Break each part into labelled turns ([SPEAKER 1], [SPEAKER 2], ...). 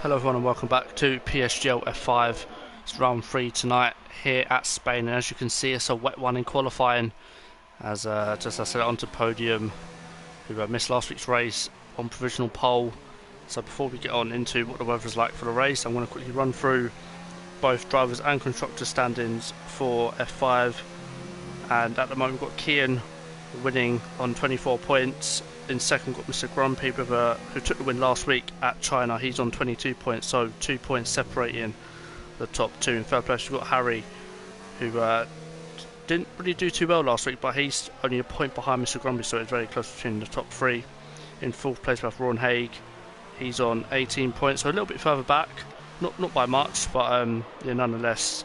[SPEAKER 1] Hello everyone and welcome back to PSGL F5. It's round 3 tonight here at Spain, and as you can see it's a wet one in qualifying as just as I said onto podium who missed last week's race on provisional pole. So before we get on into what the weather's like for the race, I'm going to quickly run through both drivers and constructors standings for F5, and at the moment we've got Kian winning on 24 points. In second got Mr. Grumpy who took the win last week at China. He's on 22 points, so 2 points separating the top two. In third place we've got Harry, who didn't really do too well last week, but he's only a point behind Mr. Grumpy, so it's very close between the top three. In fourth place we have Ron Haig. He's on 18 points, so a little bit further back, not by much, but yeah, nonetheless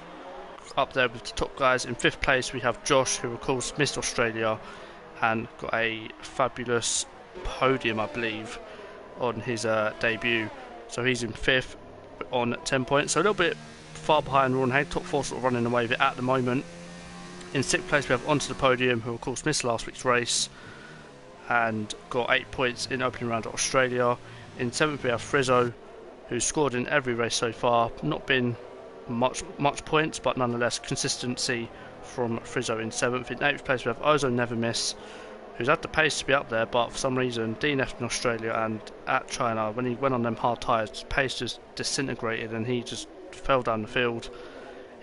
[SPEAKER 1] up there with the top guys. In fifth place we have Josh, who of course missed Australia and got a fabulous podium, I believe, on his debut. So he's in fifth on 10 points, so a little bit far behind Ron Haig. Top four sort of running away with it at the moment. In sixth place we have Onto the Podium, who of course missed last week's race and got 8 points in opening round at Australia. In seventh we have Frizzo, who's scored in every race so far. Not been much points, but nonetheless consistency from Frizzo in seventh. In eighth place we have Ozo Never Miss, who's had the pace to be up there, but for some reason DNF'd in Australia and at China when he went on them hard tyres, his pace just disintegrated and he just fell down the field.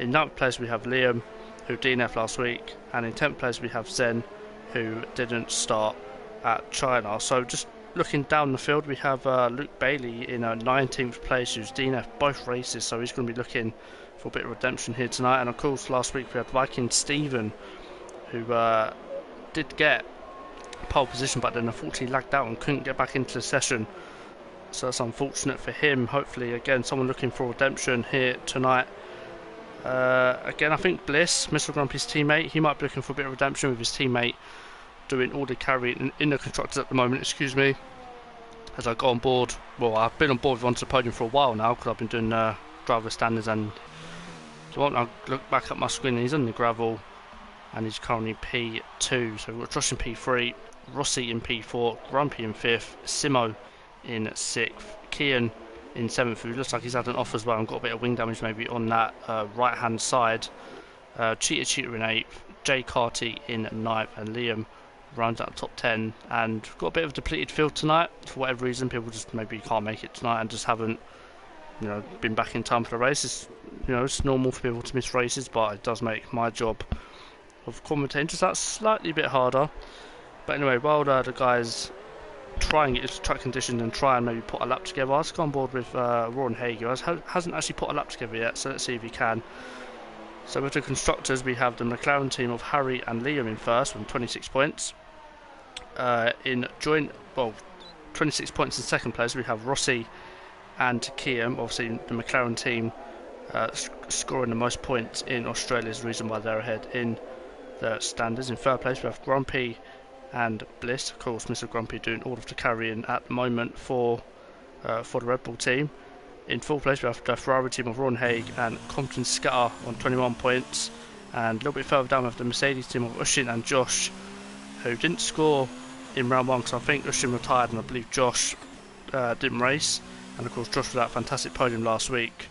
[SPEAKER 1] In ninth place we have Liam, who DNF'd last week, and in 10th place we have Zen, who didn't start at China. So just looking down the field we have Luke Bailey in 19th place, who's DNF'd both races, so he's going to be looking for a bit of redemption here tonight. And of course last week we had Viking Stephen, who did get pole position but then unfortunately lagged out and couldn't get back into the session, so that's unfortunate for him. Hopefully again someone looking for redemption here tonight. Again I think Bliss, Mr. Grumpy's teammate, he might be looking for a bit of redemption with his teammate doing all the carrying in the constructors at the moment, excuse me, as I go on board. Well, I've been on board with Onto the Podium for a while now because I've been doing driver standards, and so I look back at my screen and he's on the gravel and he's currently P2. So we've got Josh in P3, Rossi in P4, Grumpy in 5th, Simo in 6th, Kian in 7th, who looks like he's had an off as well and got a bit of wing damage maybe on that right hand side. Cheetah in 8th, Jay Carty in 9th, and Liam rounds out the top 10. And we've got a bit of a depleted field tonight for whatever reason. People just maybe can't make it tonight and just haven't been back in time for the race. It's normal for people to miss races, but it does make my job of commentating just that slightly bit harder. But anyway, while the guys try and get into track conditions and try and maybe put a lap together, I'll just go on board with Ron Haig, who hasn't actually put a lap together yet, so let's see if he can. So with the constructors we have the McLaren team of Harry and Liam in first with 26 points. In 26 points in second place we have Rossi and Kiam. Obviously the McLaren team scoring the most points in Australia is the reason why they're ahead in the standards. In third place we have Grumpy and Bliss, of course Mr. Grumpy doing all of the carrying at the moment for the Red Bull team. In fourth place we have the Ferrari team of Ron Haig and Compton Scatter on 21 points, and a little bit further down we have the Mercedes team of Ushin and Josh, who didn't score in round one because I think Ushin retired and I believe Josh didn't race, and of course Josh with that fantastic podium last week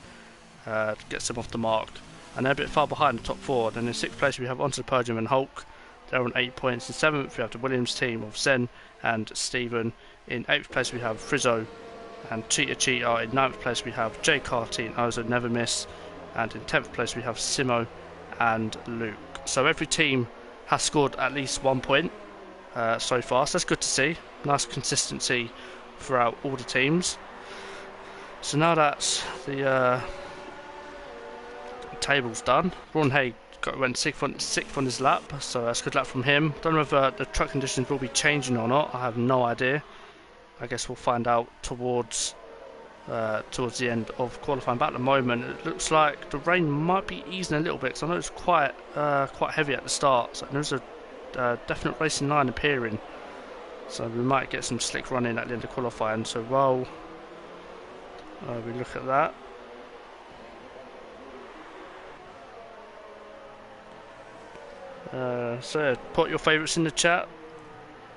[SPEAKER 1] gets them off the mark, and they're a bit far behind the top four. Then in sixth place we have Onto the Podium and Hulk, they're on 8 points. In seventh we have the Williams team of Zen and Stephen. In eighth place we have Frizzo and Cheetah. In ninth place we have Jay Carty and Ozo Never Miss, and in 10th place we have Simo and Luke. So every team has scored at least 1 point so far, so that's good to see. Nice consistency throughout all the teams. So now that's the table's done. Ron Haig went sixth on his lap, so that's a good lap from him. Don't know if the track conditions will be changing or not, I have no idea. I guess we'll find out towards the end of qualifying. But at the moment it looks like the rain might be easing a little bit, because I know it's quite heavy at the start, so there's a definite racing line appearing, so we might get some slick running at the end of qualifying. So while we look at that, so yeah, put your favourites in the chat.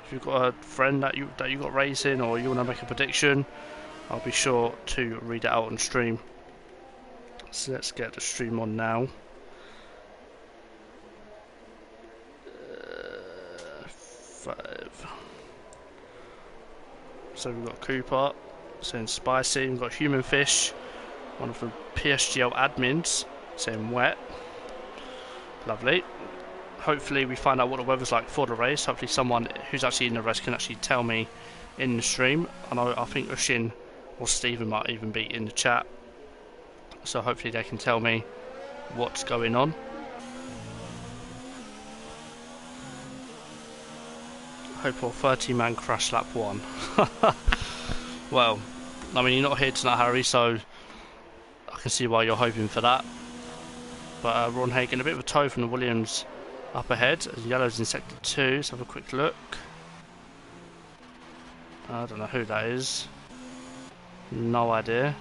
[SPEAKER 1] If you've got a friend that you got racing, or you want to make a prediction, I'll be sure to read it out on stream. So let's get the stream on now. 5. So we've got Cooper saying spicy, we've got Human Fish, one of the PSGL admins, saying wet. Lovely. Hopefully we find out what the weather's like for the race. Hopefully someone who's actually in the race can actually tell me in the stream. I think Ushin or Stephen might even be in the chat. So hopefully they can tell me what's going on. Hope for 30-man crash lap 1. Well, I mean, you're not here tonight, Harry, so I can see why you're hoping for that. But Ron Hagen, a bit of a tow from the Williams up ahead. Yellow's in sector 2, let's have a quick look. I don't know who that is. No idea.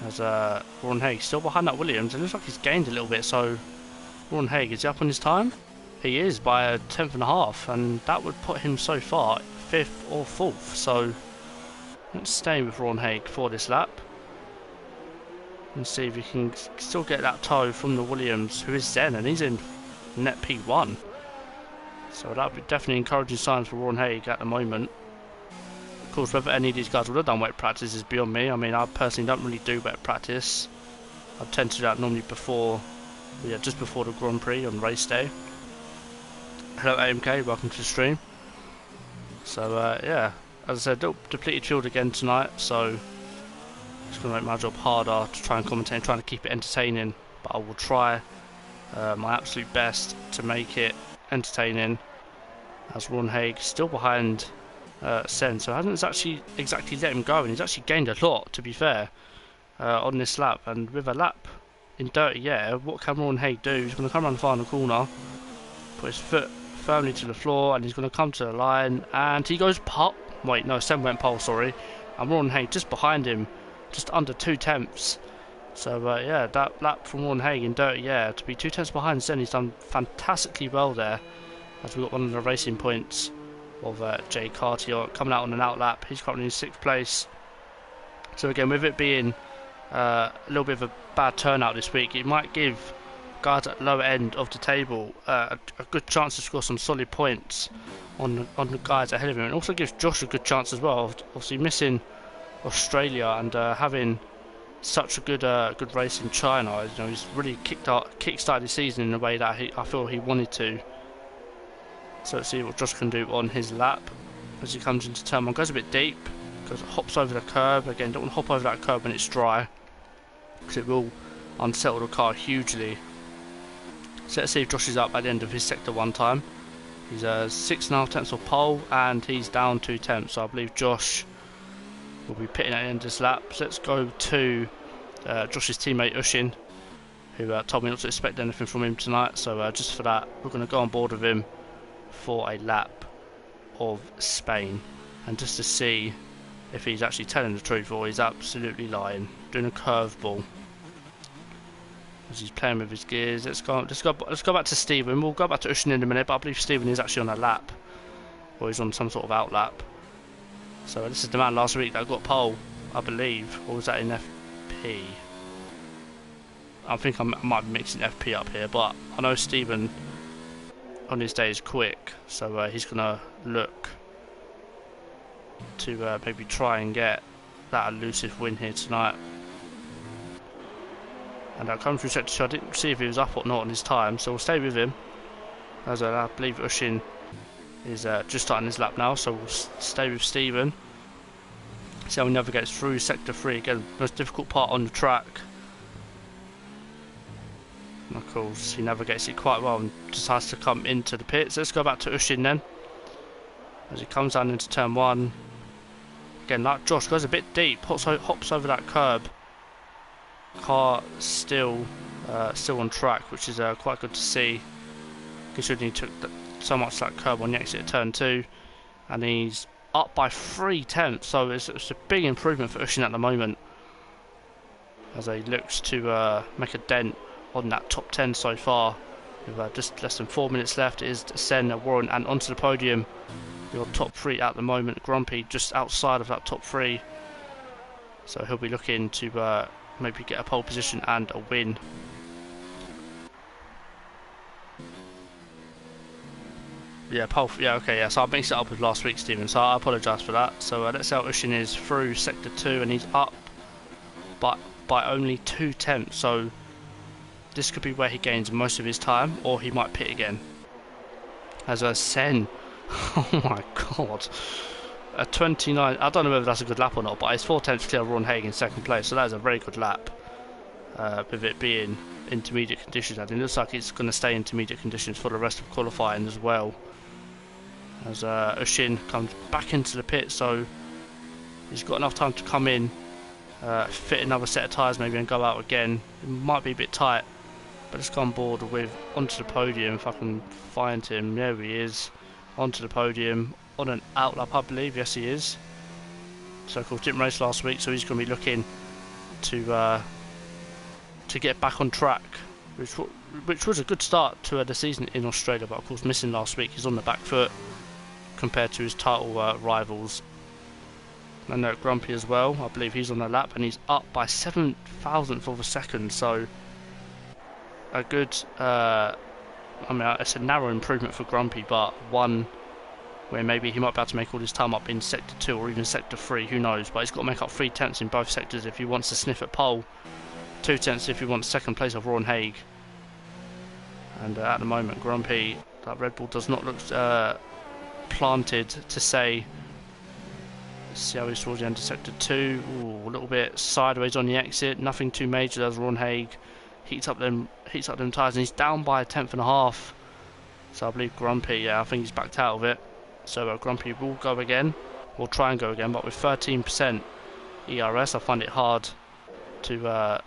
[SPEAKER 1] As Ron Haig still behind that Williams. It looks like he's gained a little bit, so Ron Haig, is he up on his time? He is by a 10.5, and that would put him so far 5th or 4th. So let's stay with Ron Haig for this lap and see if we can still get that tow from the Williams, who is Zen, and he's in net P1. So that would be definitely encouraging signs for Ron Haig at the moment. Of course, whether any of these guys would have done wet practice is beyond me. I mean, I personally don't really do wet practice. I tend to do that normally before, just before the Grand Prix on race day. Hello AMK, welcome to the stream. So yeah, as I said, depleted field again tonight, so it's going to make my job harder to try and commentate, trying to keep it entertaining, but I will try my absolute best to make it entertaining. As Ron Haig still behind Sen, so hasn't actually exactly let him go, and he's actually gained a lot, to be fair, on this lap. And with a lap in dirty air, what can Ron Haig do? He's going to come around the final corner, put his foot firmly to the floor, and he's going to come to the line, and he goes pole. Wait, no, Sen went pole, sorry. And Ron Haig just behind him, just under 2 tenths. So yeah, that lap from Ron Haig in dirty air to be 2 tenths behind Sen, he's done fantastically well there. As we've got one of the racing points of Jay Cartier coming out on an out lap. He's currently in 6th place. So again, with it being a little bit of a bad turnout this week, it might give guys at the lower end of the table a good chance to score some solid points on the guys ahead of him. It also gives Josh a good chance as well. Obviously missing Australia and having such a good race in China. You know, he's really kick-started the season in a way that I feel he wanted to. So let's see what Josh can do on his lap as he comes into turn 1. Goes a bit deep, hops over the curb. Again, don't want to hop over that curb when it's dry, because it will unsettle the car hugely. So let's see if Josh is up at the end of his sector 1 time. He's 6.5 tenths off pole, and he's down 2 tenths. So I believe Josh will be pitting at the end of this lap. So let's go to Josh's teammate Ushin, who told me not to expect anything from him tonight. So just for that, we're going to go on board with him for a lap of Spain, and just to see if he's actually telling the truth or he's absolutely lying, doing a curveball as he's playing with his gears. Let's go back to Stephen. We'll go back to Ushin in a minute, but I believe Stephen is actually on a lap, or he's on some sort of out lap. So this is the man last week that got pole, I believe, or was that in FP? I think I might be mixing FP up here, but I know Stephen on his day is quick, so he's gonna look to maybe try and get that elusive win here tonight. And I'll come through sector 2. I didn't see if he was up or not on his time, so we'll stay with him, as I believe Ushin is just starting his lap now. So we'll stay with Stephen, see how he navigates through sector 3. Again, most difficult part on the track. And of course, he navigates it quite well and decides to come into the pits. Let's go back to Ushin then, as he comes down into turn 1. Again, like Josh, goes a bit deep, hops over that curb. Car still on track, which is quite good to see, considering he took so much that curb on the exit at turn 2, and he's up by 3 tenths. So it's a big improvement for Ushin at the moment, as he looks to make a dent on that top 10 so far. With just less than 4 minutes left, it is Sen, Warren, and onto the podium your top 3 at the moment. Grumpy just outside of that top 3. So he'll be looking to maybe get a pole position and a win. Yeah, pole. Yeah, okay, yeah. So I mixed it up with last week, Stephen. So I apologise for that. So let's say Ushin is through sector 2 and he's up by only 2/10. So this could be where he gains most of his time, or he might pit again. As a Sen, oh my god, a 29. I don't know whether that's a good lap or not, but it's 4/10 clear of Ron Haig in second place. So that is a very good lap. With it being intermediate conditions, and it looks like it's going to stay intermediate conditions for the rest of qualifying as well. As Ushin comes back into the pit, so he's got enough time to come in, fit another set of tyres maybe and go out again. It might be a bit tight, but let's go on board with onto the podium if I can find him. There he is, onto the podium on an out lap, I believe. Yes, he is. So-called didn't race last week, so he's going to be looking to get back on track, which was a good start to the season in Australia, but of course missing last week. He's on the back foot compared to his title rivals. And Grumpy as well, I believe he's on the lap and he's up by 7,000th of a second, so a good I mean, it's a narrow improvement for Grumpy, but one where maybe he might be able to make all his time up in sector 2 or even sector 3, who knows. But he's got to make up 3/10 in both sectors if he wants to sniff at pole, 2/10 if he wants second place of Ron Haig. And at the moment Grumpy, that Red Bull does not look planted to say. See how he's towards the end of sector 2. Ooh, a little bit sideways on the exit, nothing too major as Ron Haig heats up them tyres, and he's down by 1/10.5. So I believe Grumpy, yeah, I think he's backed out of it. So Grumpy will go again, will try and go again, but with 13% ERS I find it hard to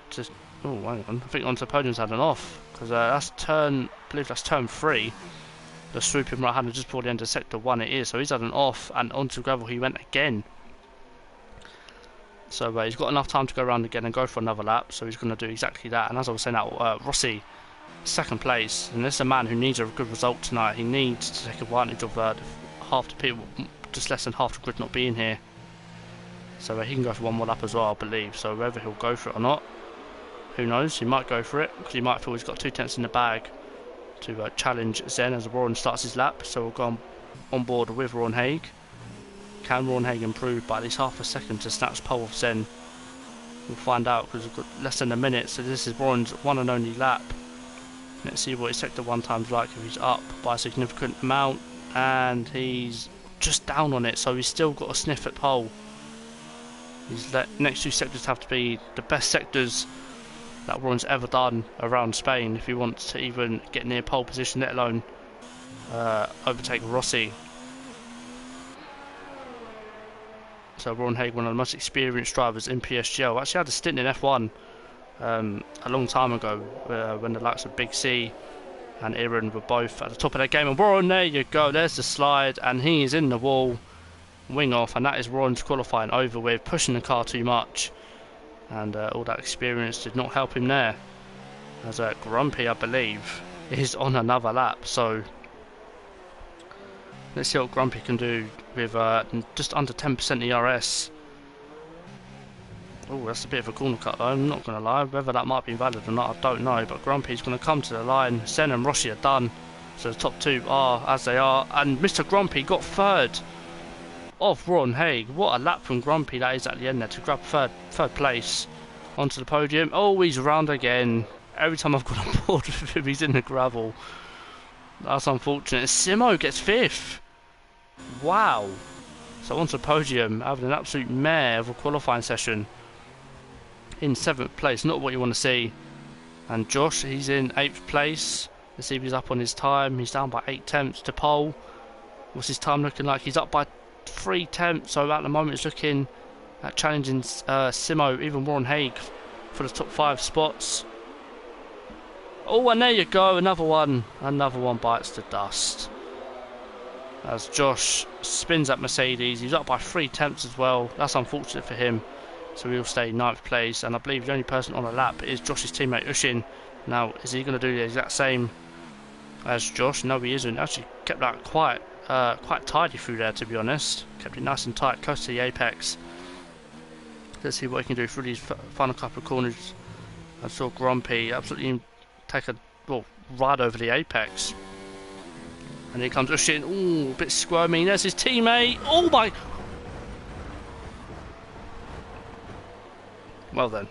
[SPEAKER 1] just. Oh, hang on, I think onto the podium's had an off, because that's turn, I believe that's turn 3. The swooping right hand just before the end of sector 1 it is, so he's had an off, and onto gravel he went again. So he's got enough time to go around again and go for another lap, so he's going to do exactly that. And as I was saying, Rossi, second place, and this is a man who needs a good result tonight. He needs to take advantage of half the people, just less than half the grid not being here. So he can go for one more lap as well, I believe. So whether he'll go for it or not, who knows, he might go for it, because he might feel he's got 2/10 in the bag to challenge Zen as Ron starts his lap. So we'll go on board with Ron Haig. Can Ron Haig improve by at least half a second to snatch pole of Zen? We'll find out, because we've got less than a minute, so this is Ron's one and only lap. Let's see what his sector 1 time's like if he's up by a significant amount, and he's just down on it, so he's still got a sniff at pole. His next 2 sectors have to be the best sectors that Ron's ever done around Spain if he wants to even get near pole position, let alone overtake Rossi. So Ron Haig, one of the most experienced drivers in PSGL, actually had a stint in F1 a long time ago, when the likes of Big C and Aaron were both at the top of their game. And Ron, there you go, there's the slide, and he is in the wall, wing off, and that is Ron's qualifying over with, pushing the car too much. And all that experience did not help him there. As Grumpy, I believe, is on another lap. So let's see what Grumpy can do with just under 10% ERS. Oh, that's a bit of a corner cut though, I'm not going to lie. Whether that might be valid or not, I don't know. But Grumpy's going to come to the line. Sen and Rossi are done. So the top 2 are as they are. And Mr. Grumpy got 3rd of Ron Haig. What a lap from Grumpy that is at the end there to grab third place onto the podium. Oh, he's around again. Every time I've gone on board with him, he's in the gravel. That's unfortunate. Simo gets 5th. Wow. So onto the podium, having an absolute mare of a qualifying session in 7th place. Not what you want to see. And Josh, he's in 8th place. Let's see if he's up on his time. He's down by 8/10 to pole. What's his time looking like? He's up by 3/10, so at the moment it's looking at challenging Simo, even Ron Haig, for the top 5 spots. Oh, and there you go, another one bites the dust. As Josh spins at Mercedes, he's up by 3/10 as well. That's unfortunate for him, so he'll stay 9th place, and I believe the only person on the lap is Josh's teammate Ushin. Now, is he going to do the exact same as Josh? No, he isn't. Actually kept that quite quite tidy through there, to be honest. Kept it nice and tight, close to the apex. Let's see what he can do through these final couple of corners. I saw Grumpy absolutely take a ride over the apex. And here comes Ushin. Ooh, a bit squirmy. There's his teammate. Oh my! Well then.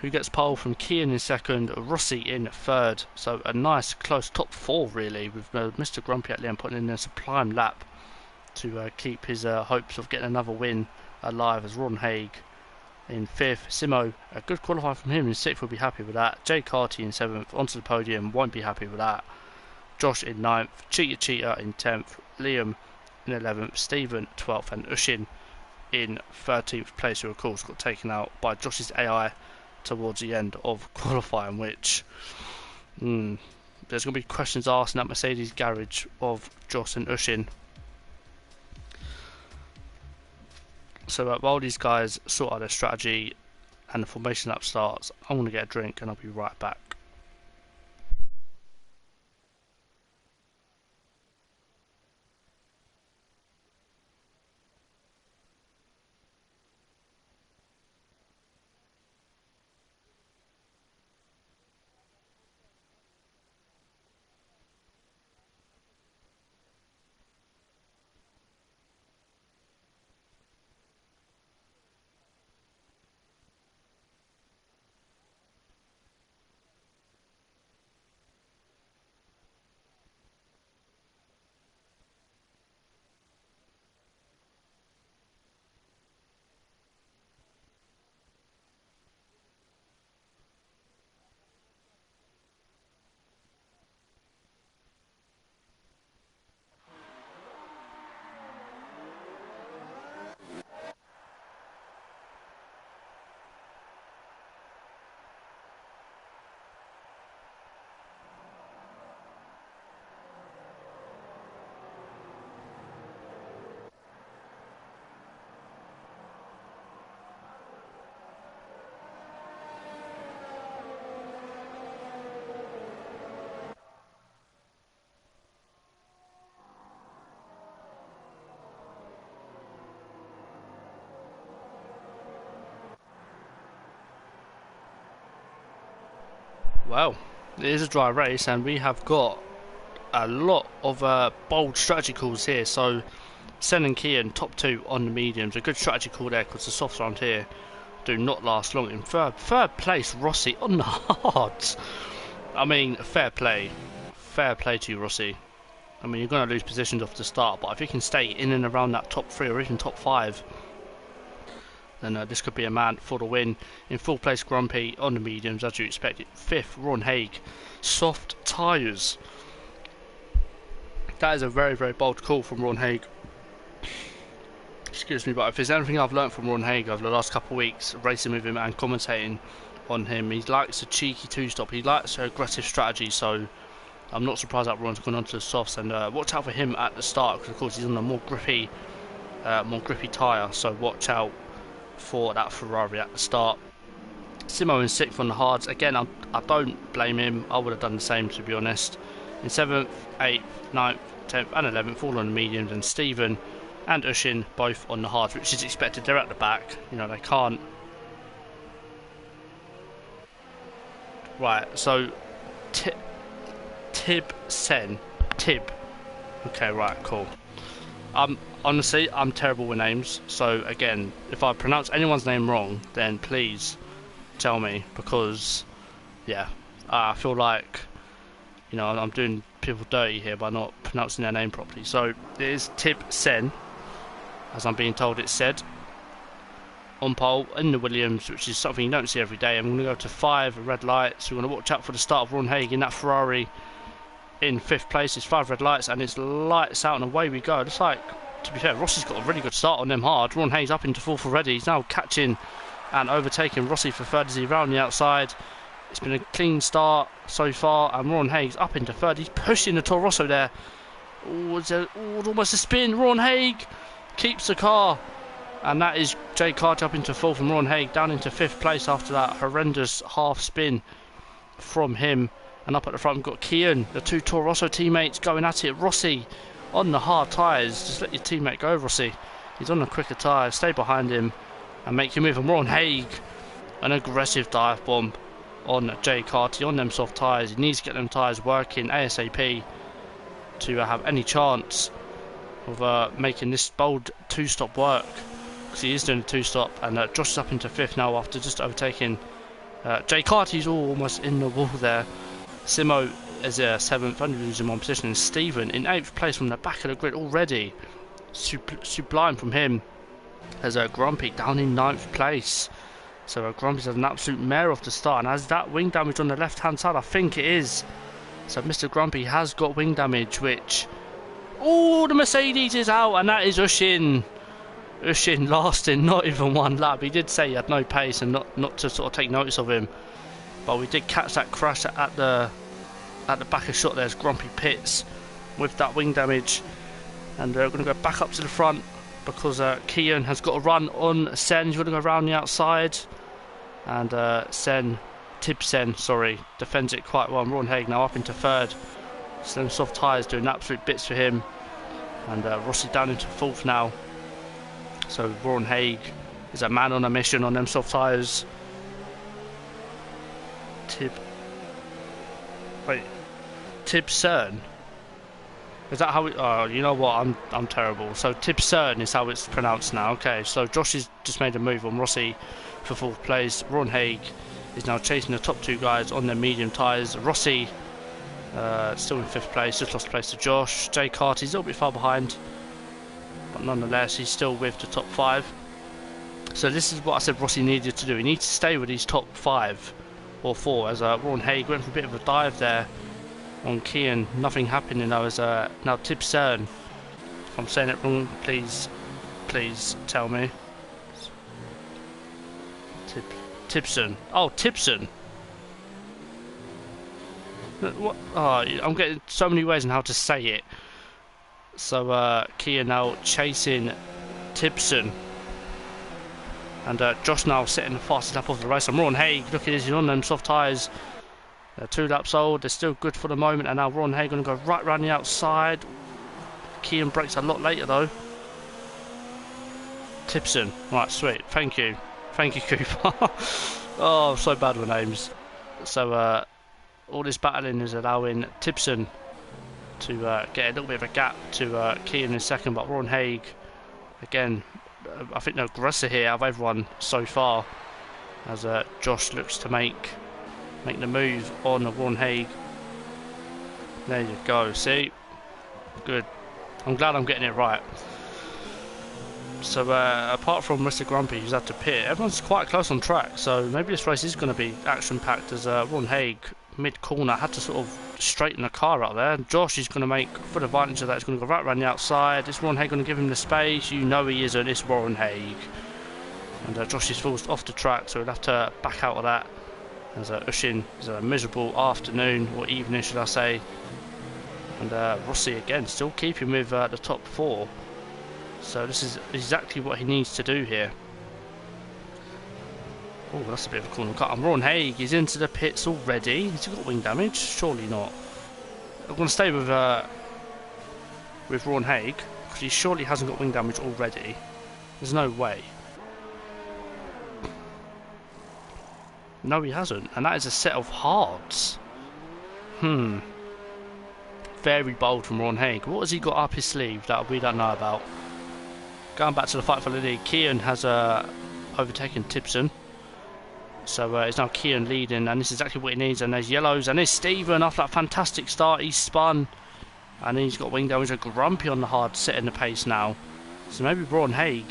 [SPEAKER 1] Who gets pole from Kian in second, Rossi in third. So a nice close top four really, with Mr. Grumpy at the end putting in a sublime lap to keep his hopes of getting another win alive, as Ron Haig in fifth. Simo, a good qualifier from him in sixth, will be happy with that. Jay Carty in seventh, onto the podium, won't be happy with that. Josh in ninth, Cheetah in 10th, Liam in 11th, Stephen 12th, and Ushin in 13th place, who of course got taken out by Josh's AI towards the end of qualifying, which there's going to be questions asked in that Mercedes garage of Josh and Ushin. So while these guys sort out their strategy and the formation lap starts, I'm going to get a drink and I'll be right back. Well, it is a dry race and we have got a lot of bold strategy calls here. So Sen and Kian top two on the mediums, a good strategy call there because the softs around here do not last long. In third place, Rossi on the hards. I mean, fair play to you, Rossi. I mean, you're going to lose positions off the start, but if you can stay in and around that top three or even top five, then this could be a man for the win. In full place, Grumpy on the mediums, as you expected. Fifth, Ron Haig, soft tyres. That is a very, very bold call from Ron Haig. Excuse me, but if there's anything I've learnt from Ron Haig over the last couple of weeks, racing with him and commentating on him, he likes a cheeky two-stop. He likes an aggressive strategy, so I'm not surprised that Ron's gone onto the softs. And watch out for him at the start, because of course he's on a more grippy tyre, so watch out for that Ferrari at the start. Simo in sixth on the hards. Again, I don't blame him. I would have done the same, to be honest. In 7th, 8th, 9th, 10th and 11th, all on the mediums, and Stephen and Ushin both on the hards, which is expected. They're at the back. You know, they can't. Right, so Tib Sen. Tib. Okay, right, cool. Honestly, I'm terrible with names, so again, if I pronounce anyone's name wrong, then please tell me, because yeah, I feel like, you know, I'm doing people dirty here by not pronouncing their name properly. So it is Tib Sen, as I'm being told it's said, on pole in the Williams, which is something you don't see every day. I'm going to go to 5 red lights. We're going to watch out for the start of Ron Haig in that Ferrari in 5th place. It's 5 red lights and it's lights out and away we go. It's like, to be fair, Rossi's got a really good start on them hard. Ron Haig's up into 4th already. He's now catching and overtaking Rossi for 3rd as he round the outside. It's been a clean start so far, and Ron Haig's up into 3rd. He's pushing the Toro Rosso there. Oh, it's almost a spin. Ron Haig keeps the car, and that is Jay Carter up into 4th and Ron Haig down into 5th place after that horrendous half spin from him. And up at the front we've got Kian, the 2 Toro Rosso teammates going at it. Rossi on the hard tyres. Just let your teammate go, Rossi. He's on the quicker tyres. Stay behind him and make him move. And Ron Haig, an aggressive dive bomb on Jay Carty on them soft tyres. He needs to get them tyres working ASAP to have any chance of making this bold 2-stop work, because he is doing a 2-stop. And Josh is up into 5th now after just overtaking Jay Carty's almost in the wall there. Simo is 7th, only losing 1 position, and Stephen in 8th place from the back of the grid already. Sublime from him. There's Grumpy down in 9th place. So Grumpy's had an absolute mare off the start, and has that wing damage on the left hand side? I think it is. So Mr. Grumpy has got wing damage, which... Oh, the Mercedes is out, and that is Ushin. Ushin lasting not even 1 lap. He did say he had no pace and not to sort of take notice of him. But we did catch that crash at the back of shot. There's Grumpy pits with that wing damage. And we're going to go back up to the front because Kian has got a run on Sen. He's going to go around the outside. And Tibsen, sorry, defends it quite well. And Ron Haig now up into 3rd. Slim soft tyres doing absolute bits for him. And Rossi down into 4th now. So Ron Haig is a man on a mission on them soft tyres. Tibsen. Is that how it... Oh, you know what, I'm terrible. So Tibsen is how it's pronounced now. Okay, so Josh has just made a move on Rossi for 4th place. Ron Haig is now chasing the top 2 guys on their medium tyres. Rossi still in 5th place, just lost place to Josh. Jay Carty's a little bit far behind, but nonetheless he's still with the top 5. So this is what I said Rossi needed to do. He needs to stay with his top 5 or 4, as Ron Haig went for a bit of a dive there on Kian. Nothing happening though, as now Tibsen. If I'm saying it wrong, please tell me. Tibsen. Oh, Tibsen. What? Oh, I'm getting so many ways on how to say it. So Kian now chasing Tibsen. And Josh now setting the fastest lap of the race. And Ron Haig, look at this, he's on them soft tyres. They're 2 laps old, they're still good for the moment. And now Ron Haig going to go right round the outside. Kian brakes a lot later though. Tibsen, right, sweet, thank you, Cooper. Oh, I'm so bad with names. So all this battling is allowing Tibsen to get a little bit of a gap to Kian in 2nd. But Ron Haig, again, I think the aggressor here out of everyone so far, as Josh looks to make the move on Ron Haig. There you go, see? Good. I'm glad I'm getting it right. So apart from Mr. Grumpy, who's had to pit, everyone's quite close on track. So maybe this race is going to be action-packed, as Ron Haig, mid-corner, had to sort of straighten the car out there. And Josh is going to make full advantage of that. He's going to go right around the outside. Is Ron Haig going to give him the space? You know he isn't. It's Ron Haig. And Josh is forced off the track, so he'll have to back out of that. As Ushin is a miserable afternoon, or evening should I say. And Rossi again still keeping with the top 4. So this is exactly what he needs to do here. Oh, that's a bit of a corner cut. And Ron Haig is into the pits already. Has he got wing damage? Surely not. I'm going to stay with Ron Haig, because he surely hasn't got wing damage already. There's no way. No, he hasn't. And that is a set of hards. Very bold from Ron Haig. What has he got up his sleeve that we don't know about? Going back to the fight for the lead, Kian has overtaken Tibsen. So it's now Kian leading, and this is exactly what he needs. And there's yellows, and there's Stephen after that fantastic start. He's spun, and he's got wing damage. A Grumpy on the hard, setting the pace now. So maybe Ron Haig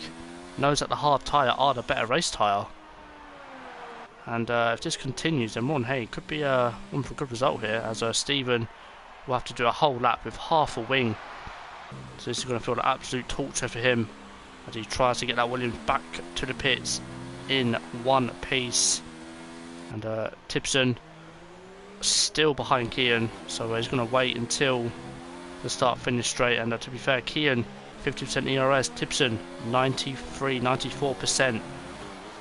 [SPEAKER 1] knows that the hard tyre are the better race tyre. And if this continues, then Ron Haig could be one for a good result here, as Stephen will have to do a whole lap with half a wing. So this is going to feel an absolute torture for him as he tries to get that Williams back to the pits in one piece. And Tibsen still behind Kian, so he's going to wait until the start finish straight. And to be fair, Kian 50% ERS. Tipson 93, 94%.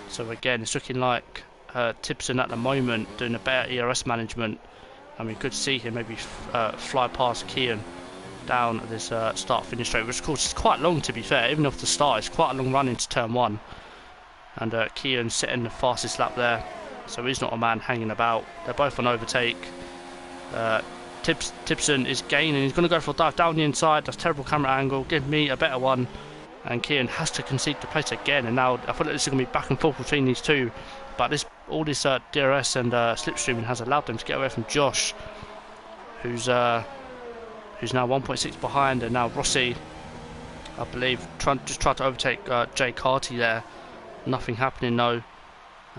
[SPEAKER 1] So again, it's looking like Tipson at the moment doing a better ERS management, and we could see him maybe fly past Kian down at this start-finish straight, which of course is quite long, to be fair. Even off the start, it's quite a long run into turn 1, and Kian setting the fastest lap there, so he's not a man hanging about. They're both on overtake. Tipson is gaining. He's going to go for a dive down the inside. That's terrible camera angle. Give me a better one. And Kian has to concede the place again. And now I feel like this is going to be back and forth between these two. But all this DRS and slipstreaming has allowed them to get away from Josh, who's now 1.6 behind. And now Rossi, I believe, just tried to overtake Jay Carty there. Nothing happening though,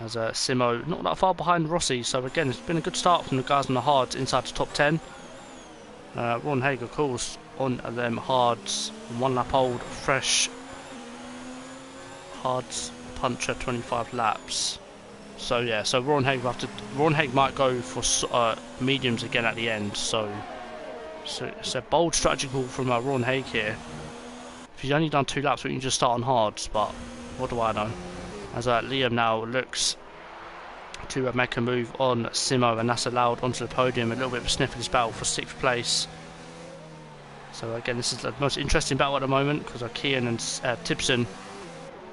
[SPEAKER 1] as Simo not that far behind Rossi. So again, it's been a good start from the guys on the hards inside the top 10. Ron Haig, of course, on them hards, 1 lap old, fresh hards puncher, 25 laps. So yeah, so Ron Haig might go for mediums again at the end. So it's a bold strategy call from Ron Haig here. If he's only done 2 laps, we can just start on hards, but what do I know? As Liam now looks to make a move on Simo, and that's allowed onto the podium. A little bit of a sniff of this battle for 6th place. So again, this is the most interesting battle at the moment, because Kian and Tipson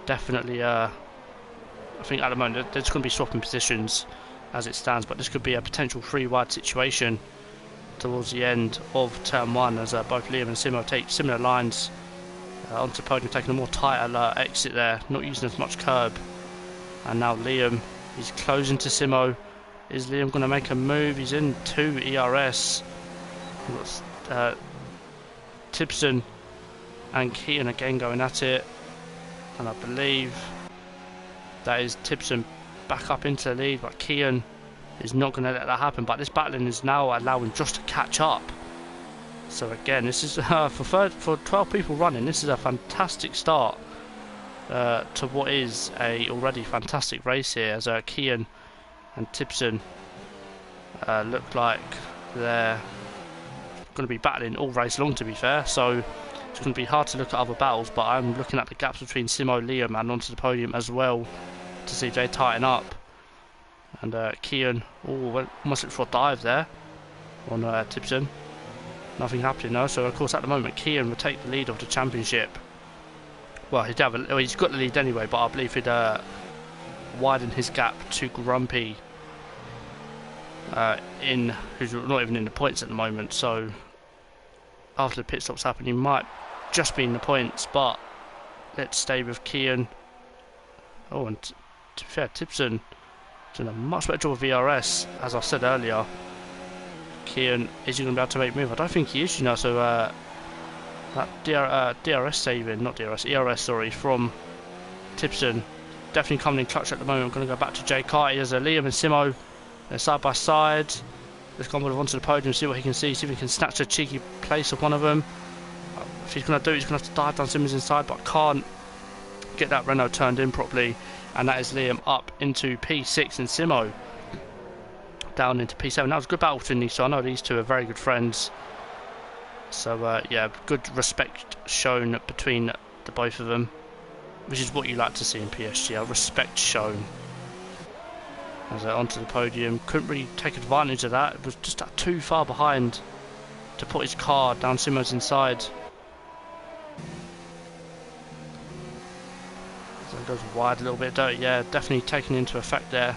[SPEAKER 1] definitely, I think at the moment they're just going to be swapping positions as it stands, but this could be a potential 3-wide situation towards the end of turn 1, as both Liam and Simo take similar lines onto the podium, taking a more tighter exit there, not using as much curb. And now Liam, he's closing to Simo. Is Liam going to make a move? He's in 2 ERS. We've got Tipson and Kian again going at it, and I believe that is Tipson back up into the lead, but Kian is not going to let that happen. But this battling is now allowing Josh to catch up. So again, this is for 12 people running, this is a fantastic start to what is a already fantastic race here, as Kian and Tipson look like they're going to be battling all race long, to be fair. So it's going to be hard to look at other battles, but I'm looking at the gaps between Simo, Liam and onto the podium as well to see if they tighten up. And Kian almost looked for a dive there on Tipson. Nothing happening though. So of course at the moment Kian will take the lead of the championship. Well, he's got the lead anyway, but I believe he'd widen his gap to Grumpy, who's not even in the points at the moment. So after the pit stops happen, he might just be in the points, but let's stay with Kian. Oh, and to be fair, Tipson doing a much better job of VRS, as I said earlier. Kian, is he going to be able to make a move? I don't think he is, you know. So that DRS saving, not DRS, ERS, sorry, from Tipson, definitely coming in clutch at the moment. I'm going to go back to Jay Carty as Liam and Simo. They're side by side. Let's go onto the podium, see what he can see if he can snatch a cheeky place of one of them. If he's going to do it, he's going to have to dive down Simmons inside, but can't get that Renault turned in properly. And that is Liam up into P6 and Simo down into P7. That was a good battle between these two. I know these two are very good friends. So yeah, good respect shown between the both of them, which is what you like to see in PSGL, respect shown. As onto the podium, couldn't really take advantage of that. It was just too far behind to put his car down Simo's inside. So it goes wide a little bit, yeah, definitely taken into effect there.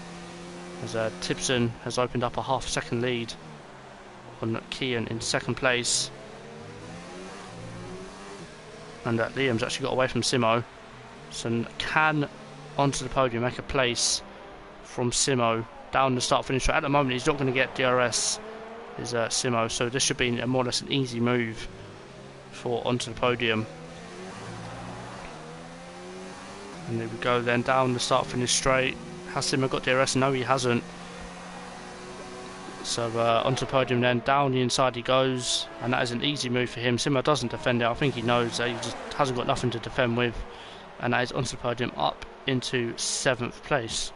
[SPEAKER 1] As Tipson has opened up a half-second lead on Kian in 2nd place. And Liam's actually got away from Simo. So can onto the podium make a place from Simo down the start-finish straight. At the moment he's not going to get DRS, is Simo, so this should be more or less an easy move for onto the podium. And there we go then, down the start-finish straight. Has Simo got DRS? No, he hasn't. So onto the podium then, down the inside he goes, and that is an easy move for him. Simo doesn't defend it. I think he knows that he just hasn't got nothing to defend with, and that is onto the podium up into 7th place.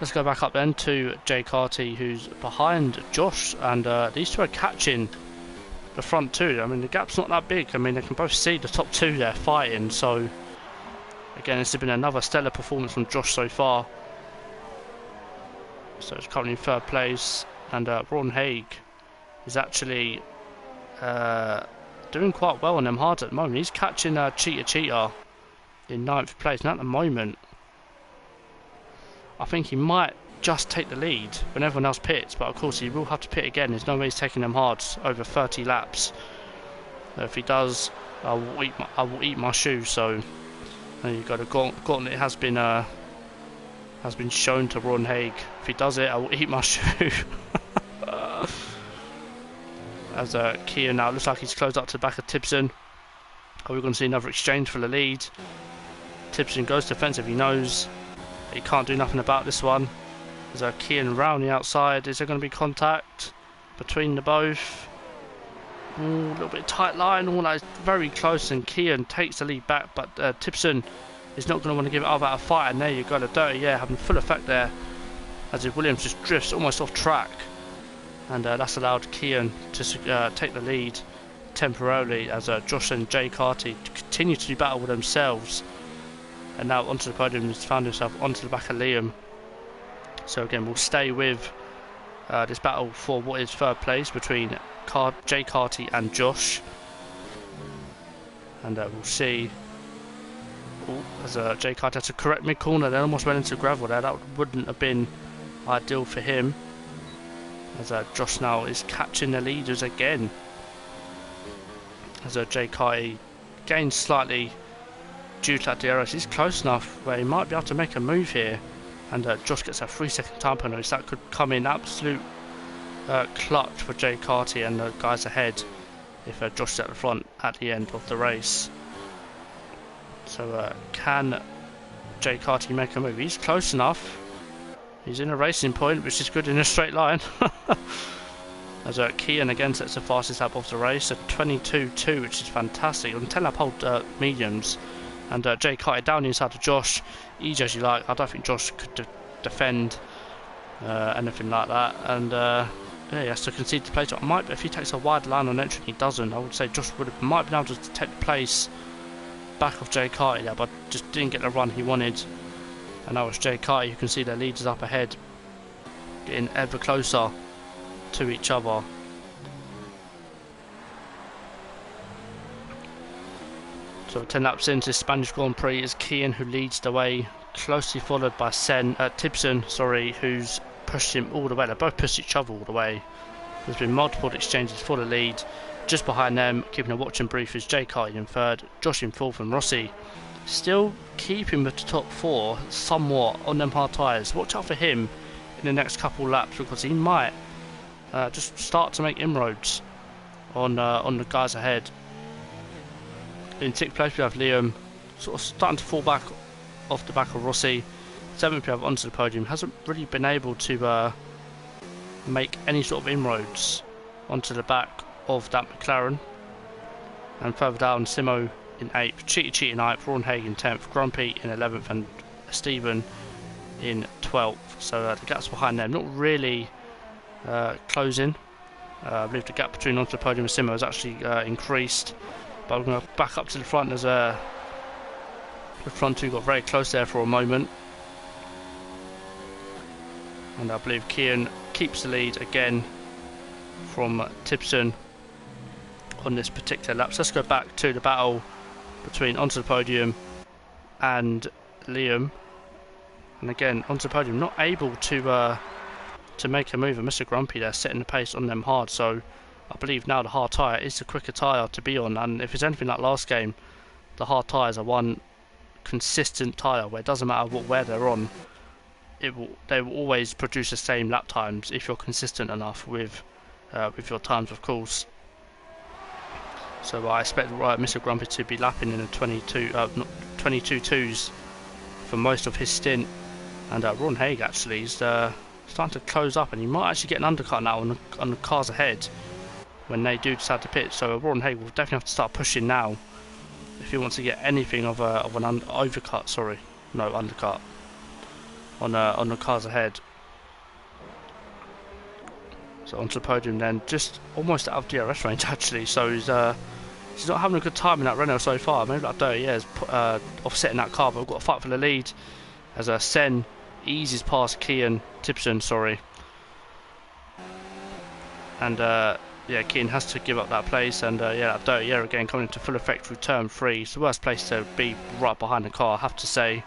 [SPEAKER 1] Let's go back up then to Jay Carty, who's behind Josh, and these two are catching the front two. I mean, the gap's not that big. I mean, they can both see the top two there fighting. So again, this has been another stellar performance from Josh so far. So it's currently in third place, and Ron Haig is actually doing quite well on them hards at the moment. He's catching Cheetah in 9th place, and at the moment I think he might just take the lead when everyone else pits, but of course he will have to pit again. There's no way he's taking them hards over 30 laps. If he does, I will eat my shoe. So there you go. The gauntlet has been shown to Ron Haig. If he does it, I will eat my shoe. As Kia now looks like he's closed up to the back of Tibson. Are we going to see another exchange for the lead? Tibson goes defensive. He knows he can't do nothing about this one. There's Kian round the outside. Is there going to be contact between the both? Ooh, a little bit tight line. All that is very close, and Kian takes the lead back, but Tibson is not going to want to give it up out of fight. And there you go, the dirty air having full effect there, as if Williams just drifts almost off track, and that's allowed Kian to take the lead temporarily, as Josh and Jay Carty continue to do battle with themselves. And now onto the podium, he's found himself onto the back of Liam. So again, we'll stay with this battle for what is third place between Jay Carty and Josh. And we'll see. Ooh, as Jay Carty had to correct mid-corner, then almost went into gravel there. That wouldn't have been ideal for him. As Josh now is catching the leaders again. As Jay Carty gains slightly due to that DRS. He's close enough where he might be able to make a move here, and Josh gets a 3-second time penalty. So that could come in absolute clutch for Jay Carty and the guys ahead if Josh is at the front at the end of the race. So can Jay Carty make a move? He's close enough. He's in a racing point, which is good in a straight line. As Kian again sets the fastest lap of the race, a 22.2, which is fantastic on 10 lap hold mediums. And Jay Carty down the inside of Josh. Easy as you like. I don't think Josh could defend anything like that. And yeah, he has to concede the place. If he takes a wide line on entry, he doesn't. I would say Josh might be able to take the place back of Jay Carty there, but just didn't get the run he wanted. And now it's Jay Carty. You can see their leaders up ahead, getting ever closer to each other. So 10 laps into Spanish Grand Prix is Kian who leads the way, closely followed by Tibson, who's pushed him all the way. They both pushed each other all the way. There's been multiple exchanges for the lead. Just behind them, keeping a watching brief, is Jay Carty in third, Josh in fourth, and Rossi still keeping with the top four somewhat on them hard tyres. Watch out for him in the next couple laps, because he might just start to make inroads on the guys ahead. In 6th place we have Liam, sort of starting to fall back off the back of Rossi. 7th we have onto the podium, hasn't really been able to make any sort of inroads onto the back of that McLaren. And further down, Simo in 8th, Cheetah in 9th, Ron Haig in 10th, Grumpy in 11th, and Stephen in 12th. So the gaps behind them not really closing. I believe the gap between onto the podium and Simo has actually increased. But we're going to back up to the front as the front two got very close there for a moment. And I believe Kian keeps the lead again from Tibson on this particular lap. So let's go back to the battle between onto the podium and Liam. And again, onto the podium, not able to make a move. And Mr. Grumpy there setting the pace on them hard. So I believe now the hard tyre is the quicker tyre to be on, and if it's anything like last game, the hard tyres are one consistent tyre where it doesn't matter what wear they're on, they will always produce the same lap times if you're consistent enough with your times, of course. So I expect Mr. Grumpy to be lapping in the 22.2s for most of his stint, and Ron Haig actually is starting to close up, and he might actually get an undercut now on the cars ahead when they do decide to pit. So Ron Haig will definitely have to start pushing now if he wants to get anything of an undercut. on the cars ahead. So onto the podium then, just almost out of DRS range actually. So he's not having a good time in that Renault so far. Maybe like 30 years offsetting that car, but we've got to fight for the lead as Sen eases past Kian Tipson, sorry. And yeah, Kian has to give up that place, and yeah, that dirty air again coming into full effect through turn 3. It's the worst place to be, right behind the car, I have to say.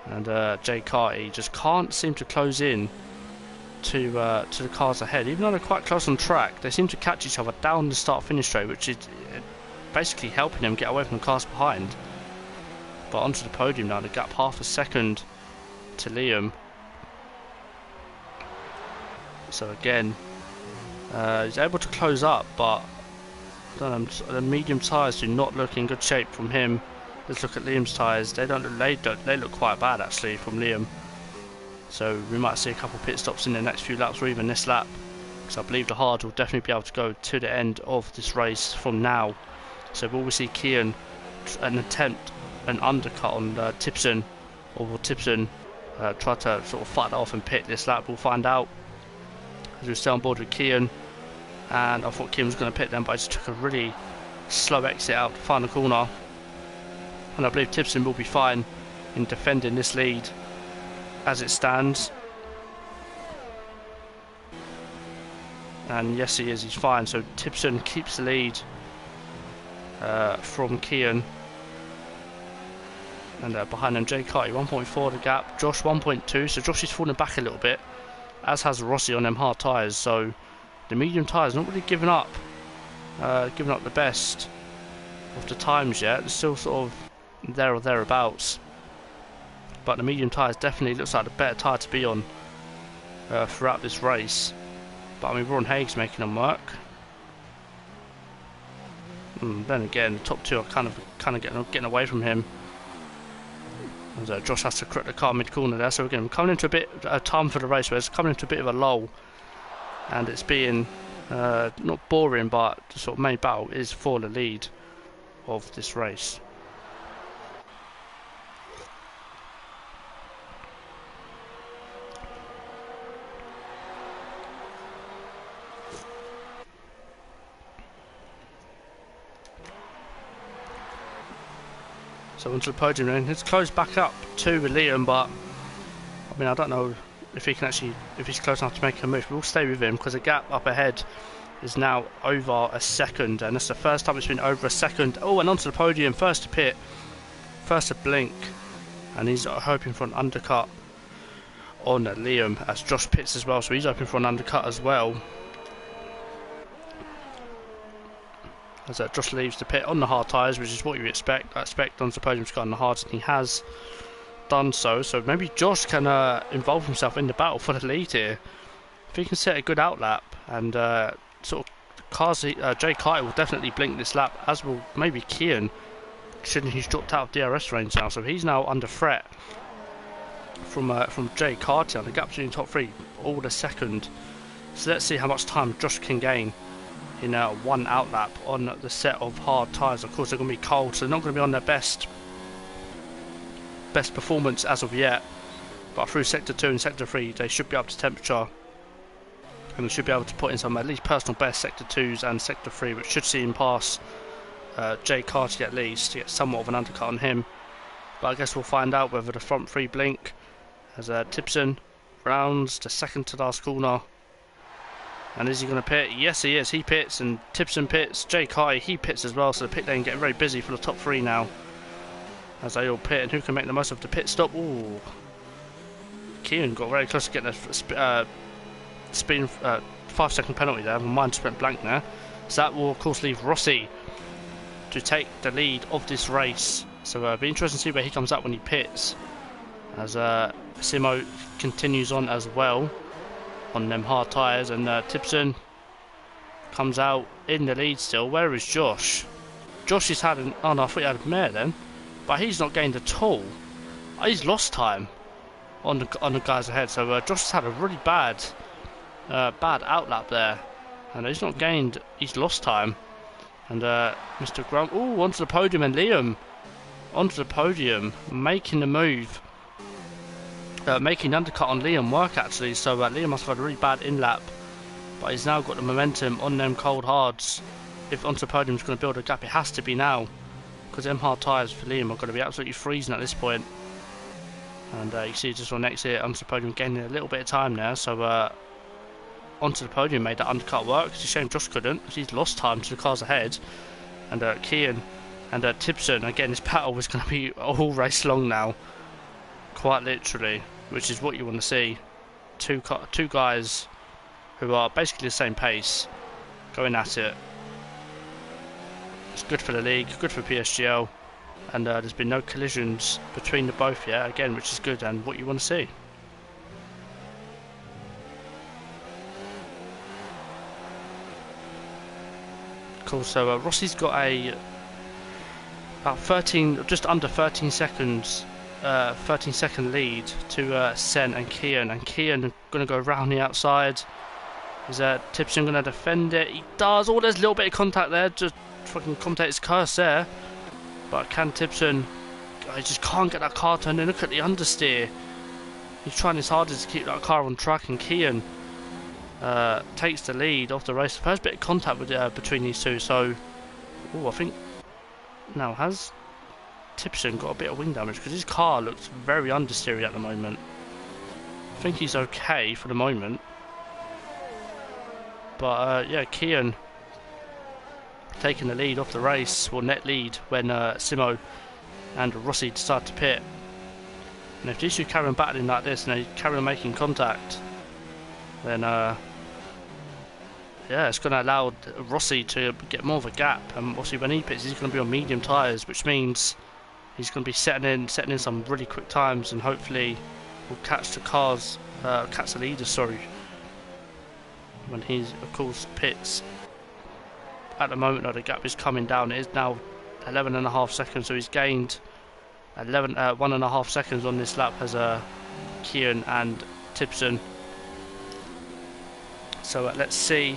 [SPEAKER 1] And Jay Carty just can't seem to close in to the cars ahead, even though they're quite close on track. They seem to catch each other down the start-finish straight, which is basically helping them get away from the cars behind. But onto the podium now, the gap half a second to Liam. So again, he's able to close up, but the medium tyres do not look in good shape from him. Let's look at Liam's tyres. They look quite bad actually from Liam. So we might see a couple pit stops in the next few laps, or even this lap, because I believe the hard will definitely be able to go to the end of this race from now. So will we see Kian attempt an undercut on Tipson, or will Tipson try to sort of fight that off and pit this lap? We'll find out as we stay on board with Kian. And I thought Kian was going to pit them, but I just took a really slow exit out to find the corner. And I believe Tipson will be fine in defending this lead as it stands. And yes, he is, he's fine. So Tipson keeps the lead from Kian. And behind him, Jay Carty 1.4 the gap, Josh 1.2. So Josh is falling back a little bit, as has Rossi on them hard tyres. So the medium tyres not really giving up the best of the times yet. They're still sort of there or thereabouts. But the medium tyres definitely looks like the better tyre to be on throughout this race. But I mean, Ron Haig's making them work. Then again, the top two are kind of getting away from him. As Josh has to correct the car mid-corner there. So again, we're coming into a bit time for the race where it's coming into a bit of a lull. And it's being not boring, but the sort of main battle is for the lead of this race. So onto the podium then. It's closed back up to Liam, but I mean, I don't know if he can actually, if he's close enough to make a move. We'll stay with him because the gap up ahead is now over a second, and that's the first time it's been over a second. Oh, and onto the podium, first to pit, first to blink, and he's hoping for an undercut on Liam as Josh pits as well, so he's hoping for an undercut as well. As Josh leaves the pit on the hard tyres, which is what you expect. I expect onto the podium to go on the hards, and he has done so. So maybe Josh can involve himself in the battle for the lead here. If he can set a good outlap, and sort of cars, Jay Carty will definitely blink this lap, as will maybe Kian, considering he's dropped out of DRS range now. So he's now under threat from Jay Carty on the gap between the top three, all the second. So let's see how much time Josh can gain in one outlap on the set of hard tyres. Of course, they're going to be cold, so they're not going to be on their best performance as of yet. But through sector 2 and sector 3, they should be up to temperature, and they should be able to put in some at least personal best sector 2s and sector 3, which should see him pass Jay Carty at least to get somewhat of an undercut on him. But I guess we'll find out whether the front 3 blink as Tipson rounds the second to last corner. And is he going to pit? Yes, he is. He pits, and Tipson pits. Jay Carty, he pits as well. So the pit lane getting very busy for the top 3 now, as they all pit. And who can make the most of the pit stop? Ooh, Kian got very close to getting a spin 5-second penalty there. Mine just went blank there. So that will of course leave Rossi to take the lead of this race. So it'll be interesting to see where he comes up when he pits, as Simo continues on as well on them hard tyres, and Tipson comes out in the lead still. Where is Josh? Josh has had an... oh no, I thought he had a mare then, but he's not gained at all. He's lost time on the guys ahead. So Josh has had a really bad outlap there, and he's not gained. He's lost time. And Mr. Grump, oh, onto the podium, and Liam onto the podium, making the move making undercut on Liam work actually. So Liam must have had a really bad in-lap, but he's now got the momentum on them cold hards. If onto the podium is going to build a gap, it has to be now, because them hard tyres for Liam are going to be absolutely freezing at this point. And you see just on exit onto the podium gaining a little bit of time there. So onto the podium made that undercut work. It's a shame Josh couldn't. He's lost time to the cars ahead. And Kian and Tibson, again, this battle was going to be all race long now, quite literally, which is what you want to see. Two guys who are basically the same pace going at it. It's good for the league, good for PSGL, and there's been no collisions between the both yet, again, which is good and what you want to see. Cool. So Rossi's got about 13, just under 13 seconds, 13-second lead to Sen and Kian. And Kian going to go around the outside. Is Tibson going to defend it? He does. Oh, there's a little bit of contact there. Just fucking commentator's curse there. But can Tibson? He just can't get that car turned in. Look at the understeer. He's trying his hardest to keep that car on track, and Kian takes the lead off the race. First bit of contact with, between these two. So, I think now has Tibson got a bit of wing damage, because his car looks very understeery at the moment. I think he's okay for the moment. But yeah, Kian taking the lead off the race, or net lead, when Simo and Rossi decide to pit. And if these two carry on battling like this and they carry on making contact, then yeah, it's going to allow Rossi to get more of a gap. And obviously when he pits, he's going to be on medium tyres, which means he's going to be setting in some really quick times, and hopefully will catch the cars, catch the leaders, sorry, when he's of course pits. At the moment, though, the gap is coming down. It is now 11.5 seconds, so he's gained 1.5 seconds on this lap as Kian and Tibson. So let's see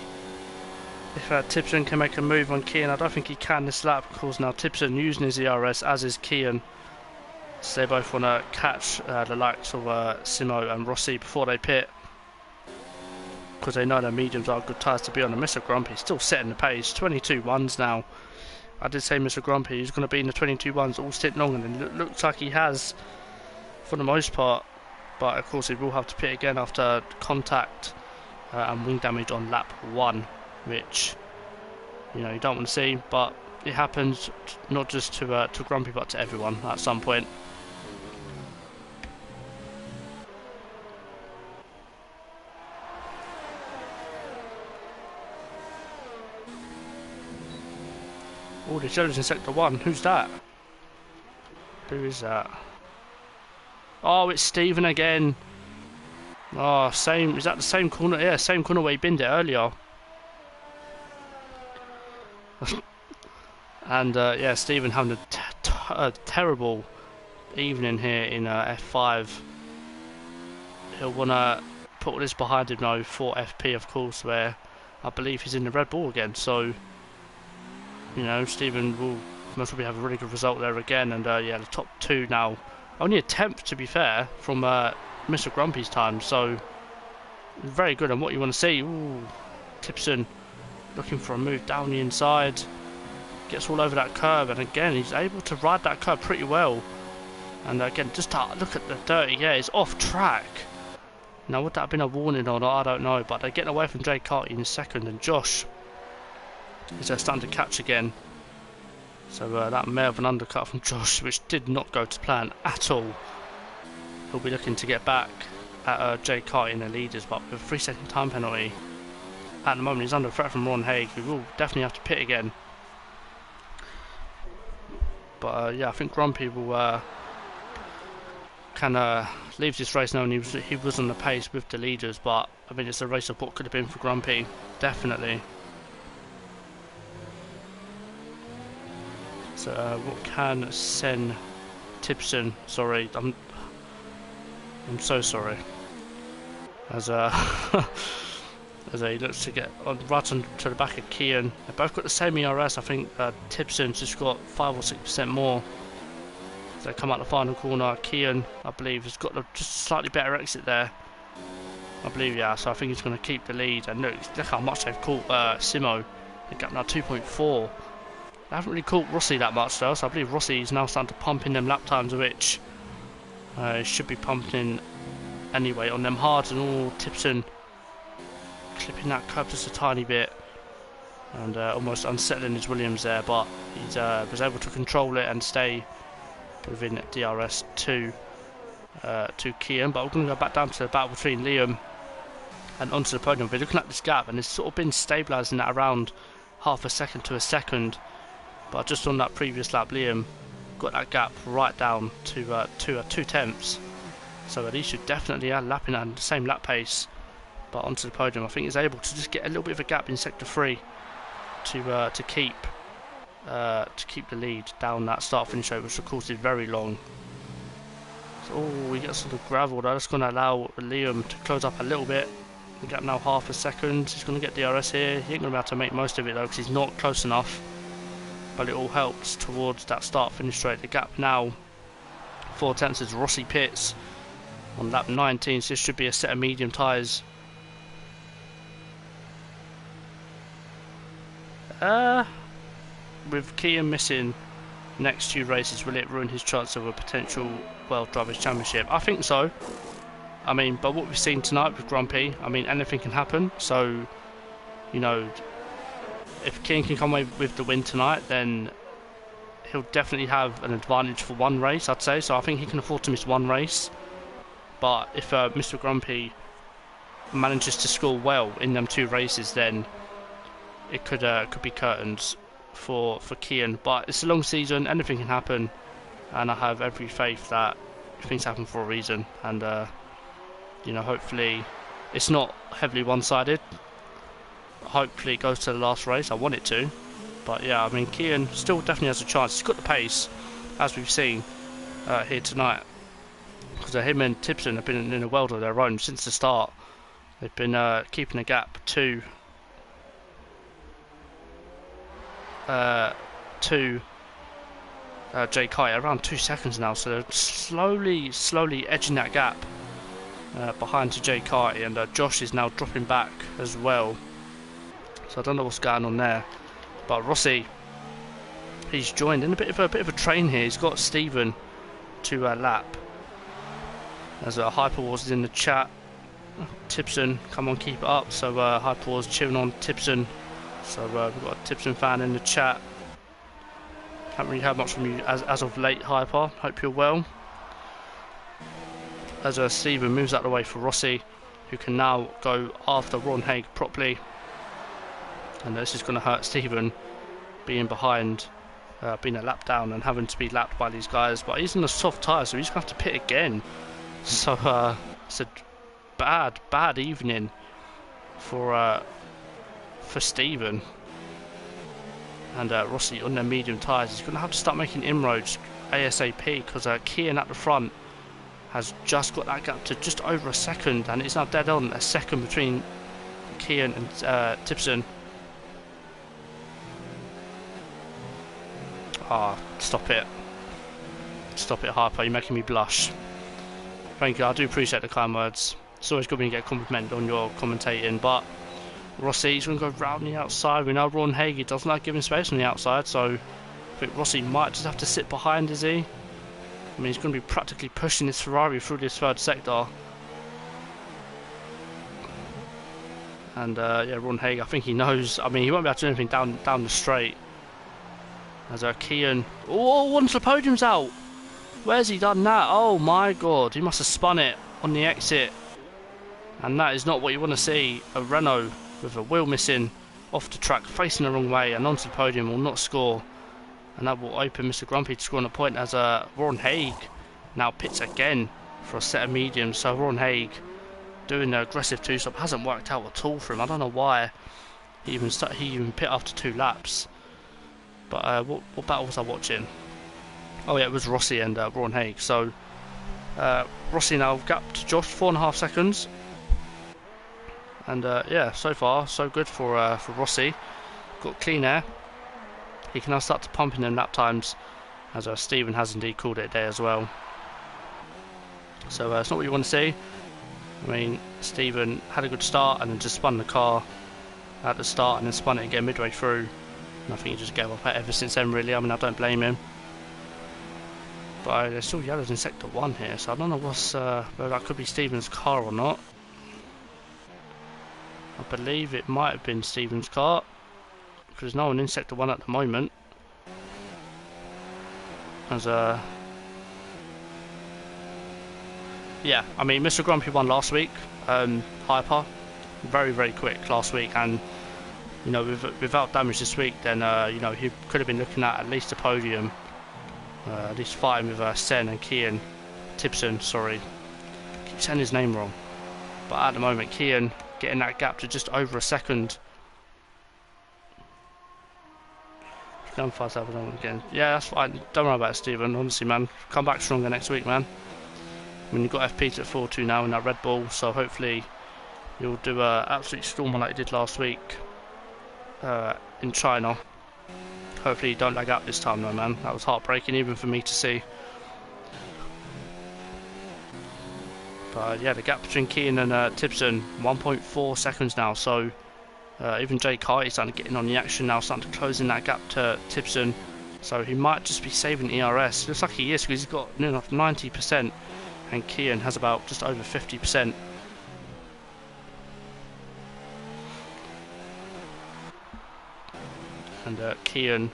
[SPEAKER 1] if Tibson can make a move on Kian. I don't think he can this lap, of course. Now Tibson using his ERS, as is Kian. So they both want to catch the likes of Simo and Rossi before they pit, because they know their mediums are good tyres to be on. And Mr. Grumpy still setting the pace. 22.1s now. I did say Mr. Grumpy is going to be in the 22.1s all stint long, and it looks like he has for the most part. But of course he will have to pit again after contact and wing damage on lap 1, which you don't want to see, but it happens not just to Grumpy but to everyone at some point. Oh, the Jones in sector 1. Who's that? Who is that? Oh, it's Stephen again. Oh, same. Is that the same corner? Yeah, same corner where he binned it earlier. And yeah, Stephen having a terrible evening here in F5. He'll want to put all this behind him now for FP, of course, where I believe he's in the Red Bull again. So, Stephen will most probably have a really good result there again. And yeah, the top 2 now. Only a 10th, to be fair, from Mr. Grumpy's time. So, very good and what you want to see. Ooh, Tibson looking for a move down the inside. Gets all over that curve, and again he's able to ride that curve pretty well. And again, just look at the 30. Yeah, it's off track. Now, would that have been a warning or not? I don't know. But they're getting away from Jay Carty in second, and Josh is starting to catch again. So that may have an undercut from Josh, which did not go to plan at all. He'll be looking to get back at Jay Carty in the leaders, but with a 3-second time penalty at the moment, he's under threat from Ron Haig, who will definitely have to pit again. But yeah, I think Grumpy will can leave this race now, and he was on the pace with the leaders. But I mean, it's a race of what could have been for Grumpy, definitely. So what can Sen Tibson? Sorry, I'm so sorry. As as he looks to get right on to the back of Kian. They both got the same ERS. I think Tibson's just got 5 or 6% more. As they come out the final corner, Kian, I believe, has got just a slightly better exit there. I believe, yeah, so I think he's going to keep the lead. And look how much they've caught Simo. The gap now 2.4. They haven't really caught Rossi that much though, so I believe Rossi is now starting to pump in them lap times, which should be pumping anyway on them hards and all. Tipson clipping that curb just a tiny bit and almost unsettling his Williams there, but he was able to control it and stay within DRS to Kian. But we're going to go back down to the battle between Liam and onto the podium. We're looking at this gap and it's sort of been stabilising at around half a second to a second, but just on that previous lap Liam got that gap right down to 2/10, so he should definitely lapping at the same lap pace. But onto the podium, I think he's able to just get a little bit of a gap in sector 3 to keep the lead down that start finish road, which of course is very long. So, we get sort of gravel though. That's going to allow Liam to close up a little bit. The gap now half a second. He's going to get DRS here. He ain't going to be able to make most of it though because he's not close enough. But it all helps towards that start finish straight. The gap now 4/10 as Rossi pits on lap 19. So this should be a set of medium tyres. With Kian missing next 2 races, will it ruin his chance of a potential World Drivers' Championship? I think so. I mean, but what we've seen tonight with Grand Prix, I mean, anything can happen. So, you know, if Kian can come away with the win tonight, then he'll definitely have an advantage for one race, I'd say. So I think he can afford to miss one race. But if Mr. Grand Prix manages to score well in them 2 races, then it could be curtains for Kian. But it's a long season, anything can happen, and I have every faith that things happen for a reason. And you know, hopefully it's not heavily one-sided. Hopefully it goes to the last race. I want it to, but yeah, I mean, Kian still definitely has a chance. He's got the pace, as we've seen here tonight, because him and Tipson have been in a world of their own since the start. They've been keeping a gap to Jay Kite around 2 seconds now, so they're slowly edging that gap behind to Jay Kite, and Josh is now dropping back as well. So I don't know what's going on there, but Rossi, he's joined in a bit of a train here. He's got Stephen to lap. As Hyperwars is in the chat. Tipson, come on, keep it up. So Hyperwars cheering on Tipson. So we've got a Tipson fan in the chat. Haven't really heard much from you as of late, Hyper. Hope you're well. As Stephen moves out of the way for Rossi, who can now go after Ron Haig properly. And this is going to hurt Stephen being behind, being a lap down and having to be lapped by these guys. But he's in a soft tyre, so he's going to have to pit again. So it's a bad evening for Stephen. And Rossi on their medium tyres, he's going to have to start making inroads ASAP, because Kian at the front has just got that gap to just over a second, and it's now dead on a second between Kian and Tipson. Ah, stop it, Harper, you're making me blush. Thank you, I do appreciate the kind words. It's always good when you get a compliment on your commentating. But Rossi's going to go round the outside. We know Ron Haig doesn't like giving space on the outside, so I think Rossi might just have to sit behind, is he? I mean, he's going to be practically pushing this Ferrari through this third sector. And yeah, Ron Haig, I think he knows. I mean, he won't be able to do anything down the straight. As Kian, oh, once the podium's out. Where's he done that? Oh my god, he must have spun it on the exit. And that is not what you want to see. A Renault with a wheel missing off the track, facing the wrong way, and onto the podium will not score. And that will open Mr. Grumpy to score on a point, as Ron Haig now pits again for a set of mediums. So Ron Haig doing the aggressive two-stop hasn't worked out at all for him. I don't know why he even pit after 2 laps. But what battle was I watching? Oh yeah, it was Rossi and Ron Haig. So Rossi now gapped to Josh 4.5 seconds. And yeah, so far so good for Rossi. Got clean air. He can now start to pump in them lap times as Stephen has indeed called it a day as well. So it's not what you want to see. I mean, Stephen had a good start and then just spun the car at the start and then spun it again midway through. And I think he just gave up ever since then, really. I mean, I don't blame him. But there's still yellows in Sector 1 here, so I don't know whether that could be Stephen's car or not. I believe it might have been Stephen's car, because there's no one in Sector 1 at the moment. As yeah, I mean, Mr. Grumpy won last week, Hyper, very, very quick last week, and you know, without damage this week, then you know, he could have been looking at least a podium, at least fighting with Sen and Kian Tipson. Sorry, I keep saying his name wrong, but at the moment, Kian getting that gap to just over a second. Done 5,000 again. Yeah, that's fine. Don't worry about it, Stephen. Honestly, man, come back stronger next week, man. I mean, you've got FP to 4-2 now in that Red Bull, so hopefully you'll do an absolute stormer like you did last week in China. Hopefully you don't lag out this time, though, man. That was heartbreaking, even for me to see. But yeah, the gap between Keane and Tipson, 1.4 seconds now, so even Jay Carty is starting to get in on the action now, starting to close in that gap to Tipson. So he might just be saving ERS. Looks like he is, because he's got near enough 90%, and Kian has about just over 50%. And Kian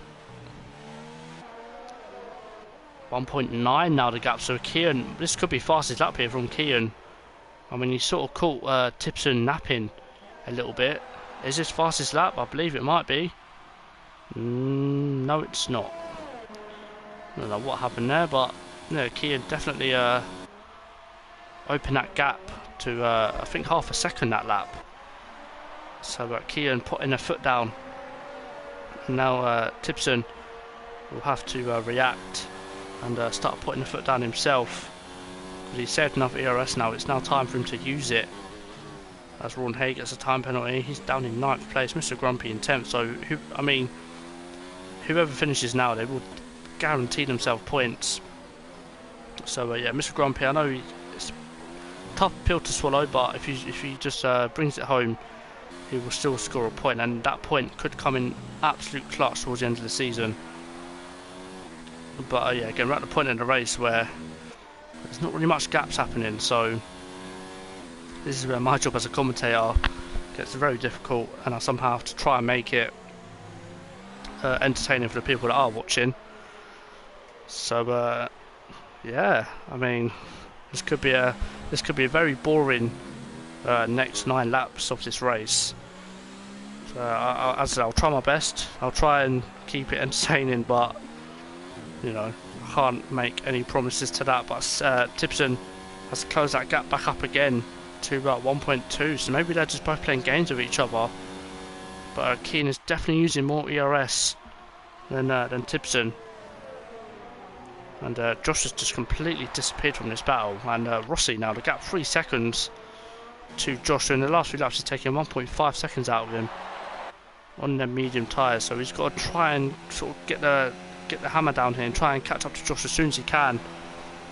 [SPEAKER 1] 1.9 now the gap. So Kian, this could be fastest lap here from Kian. I mean, he sort of caught Tipson napping a little bit. Is this fastest lap? I believe it might be. No, it's not. I don't know what happened there, but no, Kian definitely opened that gap to I think half a second that lap. So Kian putting a foot down. Now Tipson will have to react and start putting the foot down himself, because he's saved enough ERS now. It's now time for him to use it, as Ron Hay gets a time penalty. He's down in 9th place, Mr. Grumpy in 10th. So I mean, whoever finishes now, they will guarantee themselves points. So yeah, Mr. Grumpy, I know it's a tough pill to swallow, but if he just brings it home, he will still score a point, and that point could come in absolute clutch towards the end of the season. But yeah, again, we're at the point in the race where there's not really much gaps happening, so this is where my job as a commentator gets very difficult, and I somehow have to try and make it entertaining for the people that are watching. So yeah, I mean, this could be a very boring next 9 laps of this race. So as I said, I'll try my best. I'll try and keep it entertaining, but you know, I can't make any promises to that. But Tipson has closed that gap back up again to about 1.2, so maybe they're just both playing games with each other. But Keane is definitely using more ERS than Tipson. And Josh has just completely disappeared from this battle. And Rossi now, the gap 3 seconds to Josh. In the last few laps, he's taking 1.5 seconds out of him on the medium tyres. So he's got to try and sort of get the hammer down here and try and catch up to Josh as soon as he can.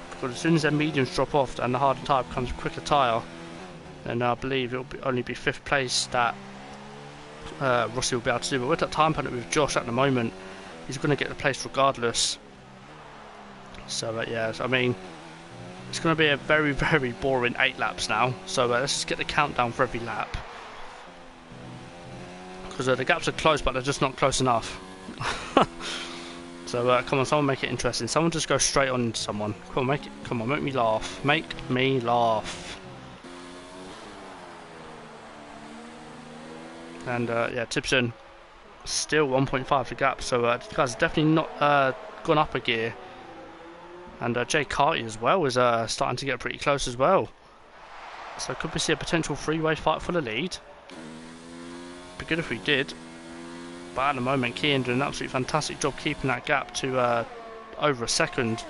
[SPEAKER 1] Because as soon as their mediums drop off and the harder tyre becomes a quicker tyre, then I believe it'll only be 5th place that Rossi will be able to do. But with that time penalty with Josh at the moment, he's going to get the place regardless. So yeah, I mean, it's going to be a very, very boring 8 laps now. So let's just get the countdown for every lap, because the gaps are close, but they're just not close enough. So come on, someone make it interesting. Someone just go straight on into someone. Come on, make me laugh. Make me laugh. And yeah, Tipson still 1.5 the gap. So these guys are definitely not gone up a gear. And Jay Carty as well is starting to get pretty close as well. So could we see a potential 3-way fight for the lead? Be good if we did. But at the moment, Keane doing an absolutely fantastic job keeping that gap to over a second.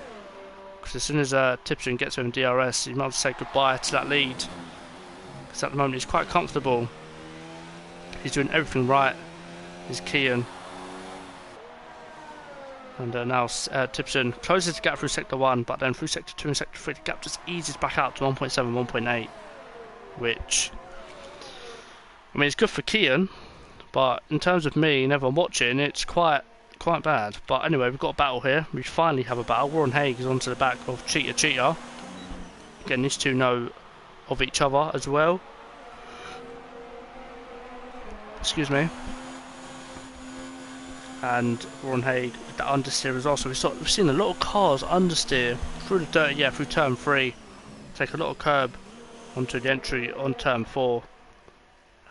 [SPEAKER 1] Because as soon as Tipson gets him DRS, he might have to say goodbye to that lead. Because at the moment he's quite comfortable. He's doing everything right. He's Keane. And now Tipton closes the gap through Sector 1, but then through Sector 2 and Sector 3 the gap just eases back out to 1.7, 1.8, which, I mean, it's good for Kian, but in terms of me and everyone watching, it's quite bad. But anyway, we've got a battle here. We finally have a battle. Warren Haig is onto the back of Cheetah. Again, these two know of each other as well. Excuse me. And Warren Haig with the understeer as well. So we've seen a lot of cars understeer through the dirt, through turn 3. Take a lot of curb onto the entry on turn 4.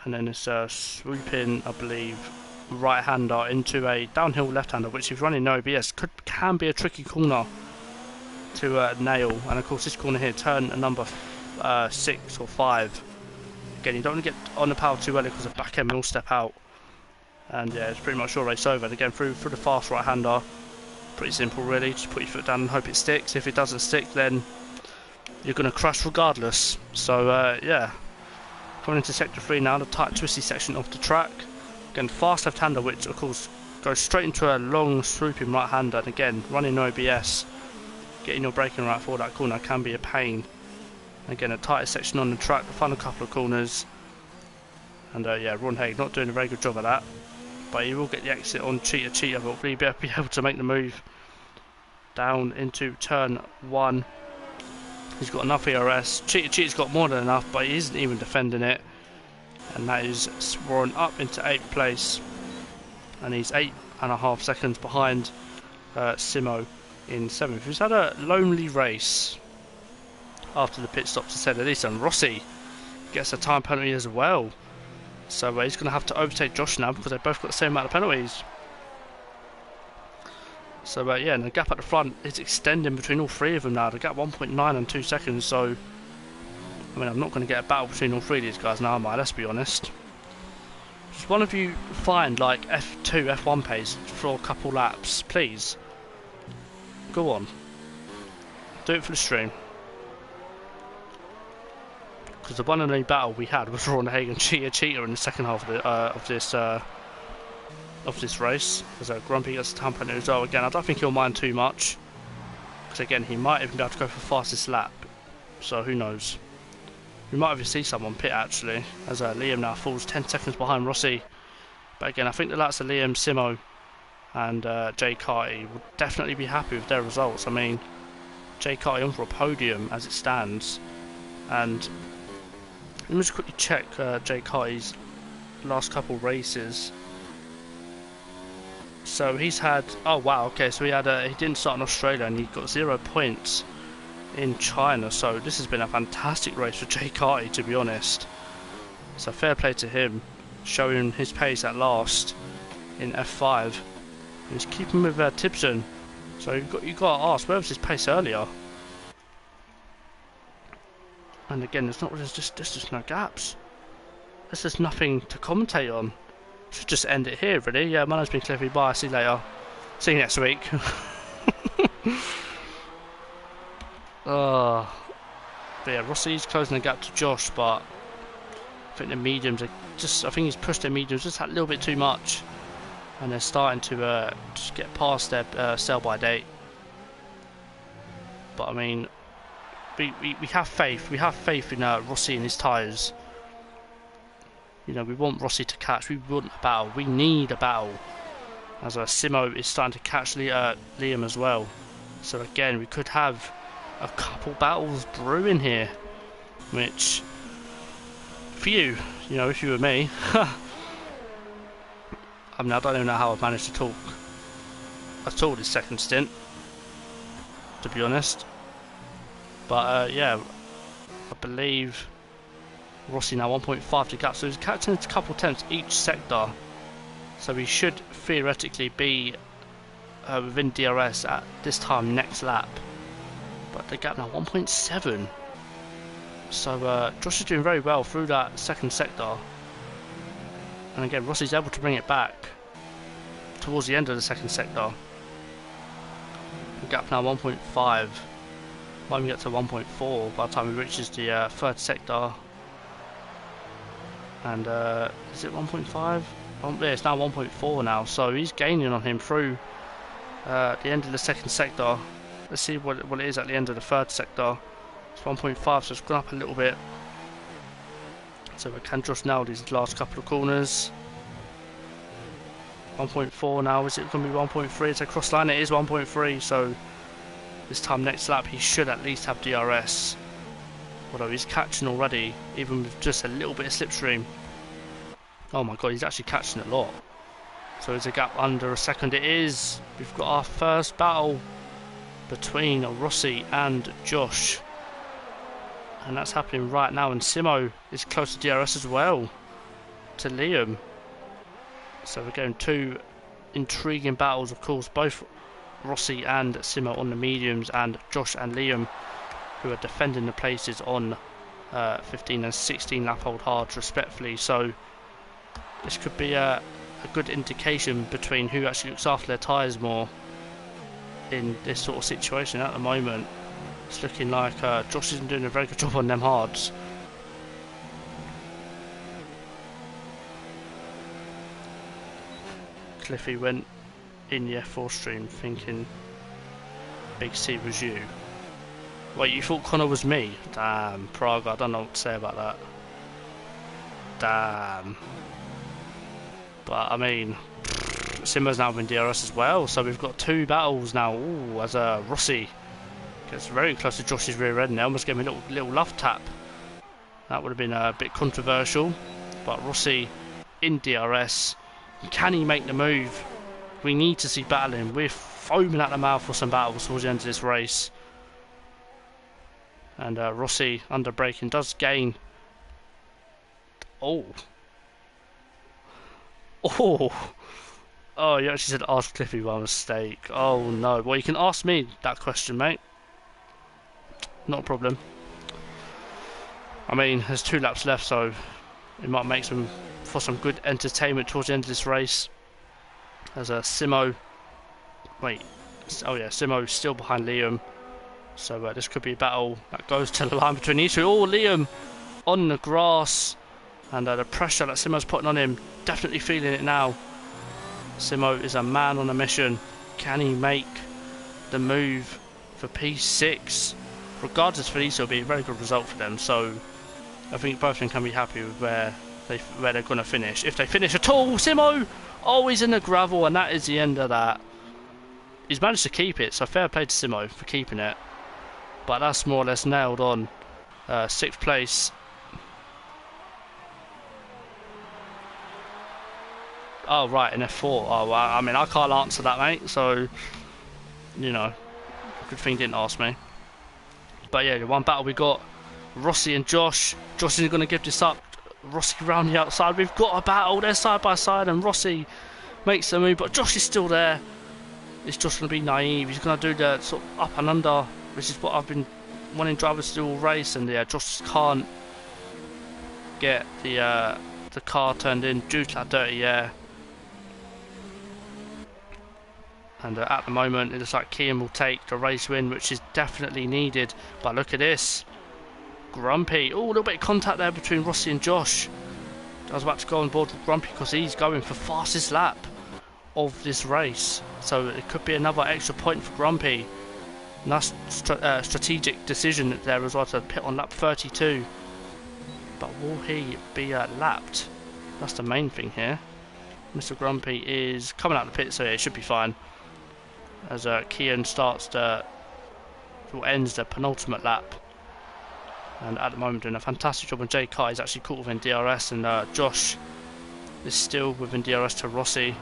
[SPEAKER 1] And then it's swooping, I believe, right-hander into a downhill left-hander, which if running no ABS can be a tricky corner to nail. And of course this corner here, turn number 6 or 5. Again, you don't want to get on the power too early because the back end will step out. And yeah, it's pretty much your race over. And again, through the fast right-hander, pretty simple really. Just put your foot down and hope it sticks. If it doesn't stick, then you're going to crash regardless. So yeah, coming into Sector 3 now, the tight twisty section of the track. Again, fast left-hander, which of course goes straight into a long swooping right-hander. And again, running no ABS, getting your braking right for that corner can be a pain. And again, a tightest section on the track, the final couple of corners. And yeah, Ron Haig not doing a very good job of that. But he will get the exit on Cheetah, but will be able to make the move down into turn 1. He's got enough ERS. Cheetah's got more than enough, but he isn't even defending it. And that is Warren up into 8th place. And he's 8.5 seconds behind Simo in 7th. Who's had a lonely race after the pit stop, to say the least. And Rossi gets a time penalty as well. So he's going to have to overtake Josh now because they both got the same amount of penalties. So yeah, and the gap at the front is extending between all three of them now. The gap 1.9 and 2 seconds. So I mean, I'm not going to get a battle between all three of these guys now, am I? Let's be honest. Just one of you find like F2, F1 pace for a couple laps, please. Go on. Do it for the stream. Because the one and only battle we had was Ron Haig and Cheetah in the second half of this race. Because Grumpy gets a time penalty as well. Again, I don't think he'll mind too much. Because again, he might even be able to go for fastest lap. So who knows? We might even see someone pit actually, as Liam now falls 10 seconds behind Rossi. But again, I think the likes of Liam, Simo and Jay Carty would definitely be happy with their results. I mean, Jay Carty on for a podium as it stands. And let me just quickly check Jay Carty's last couple races. So he's had, oh wow, okay, so he didn't start in Australia and he got 0 points in China, so this has been a fantastic race for Jay Carty, to be honest. So fair play to him, showing his pace at last in F5. He's keeping with Tipton, so you got to ask, where was his pace earlier? And again, there's just no gaps. There's just nothing to commentate on. Should just end it here, really. Yeah, my name's been Cliffy. Bye. See you later. See you next week. But yeah, Rossi's closing the gap to Josh, but I think the mediums are just, I think he's pushed their mediums just a little bit too much, and they're starting to just get past their sell by date. But I mean, we have faith. We have faith in Rossi and his tyres. You know, we want Rossi to catch. We want a battle. We need a battle. As Simo is starting to catch Liam as well. So again, we could have a couple battles brewing here, which for you know, if you were me, I mean, I don't even know how I've managed to talk at all this second stint, to be honest. But yeah, I believe Rossi now 1.5 to gap, so he's catching a couple tenths each sector, so he should theoretically be within DRS at this time next lap. But the gap now 1.7. So Josh is doing very well through that second sector. And again, Rossi's able to bring it back towards the end of the second sector. The gap now 1.5. Might even get to 1.4 by the time he reaches the third sector. And is it 1.5? Yeah, it's now 1.4 now. So he's gaining on him through At the end of the second sector. Let's see what it is at the end of the third sector. It's 1.5, so it's gone up a little bit. So we can just nail these last couple of corners. 1.4 now, is it going to be 1.3? It's a cross line, it is 1.3, so this time next lap he should at least have DRS. Although he's catching already, even with just a little bit of slipstream. Oh my god, he's actually catching a lot. So it's a gap under a second, it is. We've got our first battle between Rossi and Josh. And that's happening right now, and Simo is close to DRS as well, to Liam. So we're getting two intriguing battles, of course, both Rossi and Simo on the mediums, and Josh and Liam, who are defending the places on 15 and 16 lap hold hards respectfully. So this could be a good indication between who actually looks after their tyres more in this sort of situation at the moment. It's looking like Josh isn't doing a very good job on them hards. Cliffy went in the F4 stream thinking Big C was you. Wait, you thought Connor was me? Damn, Praga, I don't know what to say about that. Damn. But I mean, Simba's now been DRS as well, so we've got two battles now. Ooh, as Rossi gets very close to Josh's rear end now, almost gave him a little love tap. That would have been a bit controversial, but Rossi in DRS. Can he make the move? We need to see battling. We're foaming at the mouth for some battles towards the end of this race. And Rossi under braking does gain. Oh. Oh. Oh, you actually said ask Cliffy by mistake. Oh no. Well, you can ask me that question, mate. Not a problem. I mean, there's 2 laps left, so it might make for some good entertainment towards the end of this race. As Simo, wait, oh yeah, Simo's still behind Liam, so this could be a battle that goes to the line between these two. Oh, Liam on the grass, and the pressure that Simo's putting on him, definitely feeling it now. Simo is a man on a mission. Can he make the move for P6? Regardless, for these, it'll be a very good result for them, so I think both of them can be happy with where they're going to finish. If they finish at all, Simo! Oh, he's in the gravel, and that is the end of that. He's managed to keep it, so fair play to Simo for keeping it. But that's more or less nailed on. 6th place. Oh, right, in F4. Oh, well, I mean, I can't answer that, mate, so, you know, good thing you didn't ask me. But yeah, the one battle we got, Rossi and Josh. Josh isn't going to give this up. Rossi round the outside. We've got a battle. They're side by side, and Rossi makes the move, but Josh is still there. It's just going to be naive. He's going to do the sort of up and under, which is what I've been wanting drivers to do all race, and yeah, Josh can't get the car turned in due to that dirty air. And at the moment, it looks like Kian will take the race win, which is definitely needed. But look at this. Grumpy. Oh, a little bit of contact there between Rossi and Josh. I was about to go on board with Grumpy because he's going for fastest lap of this race. So it could be another extra point for Grumpy. Nice strategic decision there as well to pit on lap 32. But will he be lapped? That's the main thing here. Mr. Grumpy is coming out of the pit, so yeah, it should be fine. As Kian ends the penultimate lap. And at the moment doing a fantastic job, and Jay Carr is actually caught within DRS, and Josh is still within DRS to Rossi.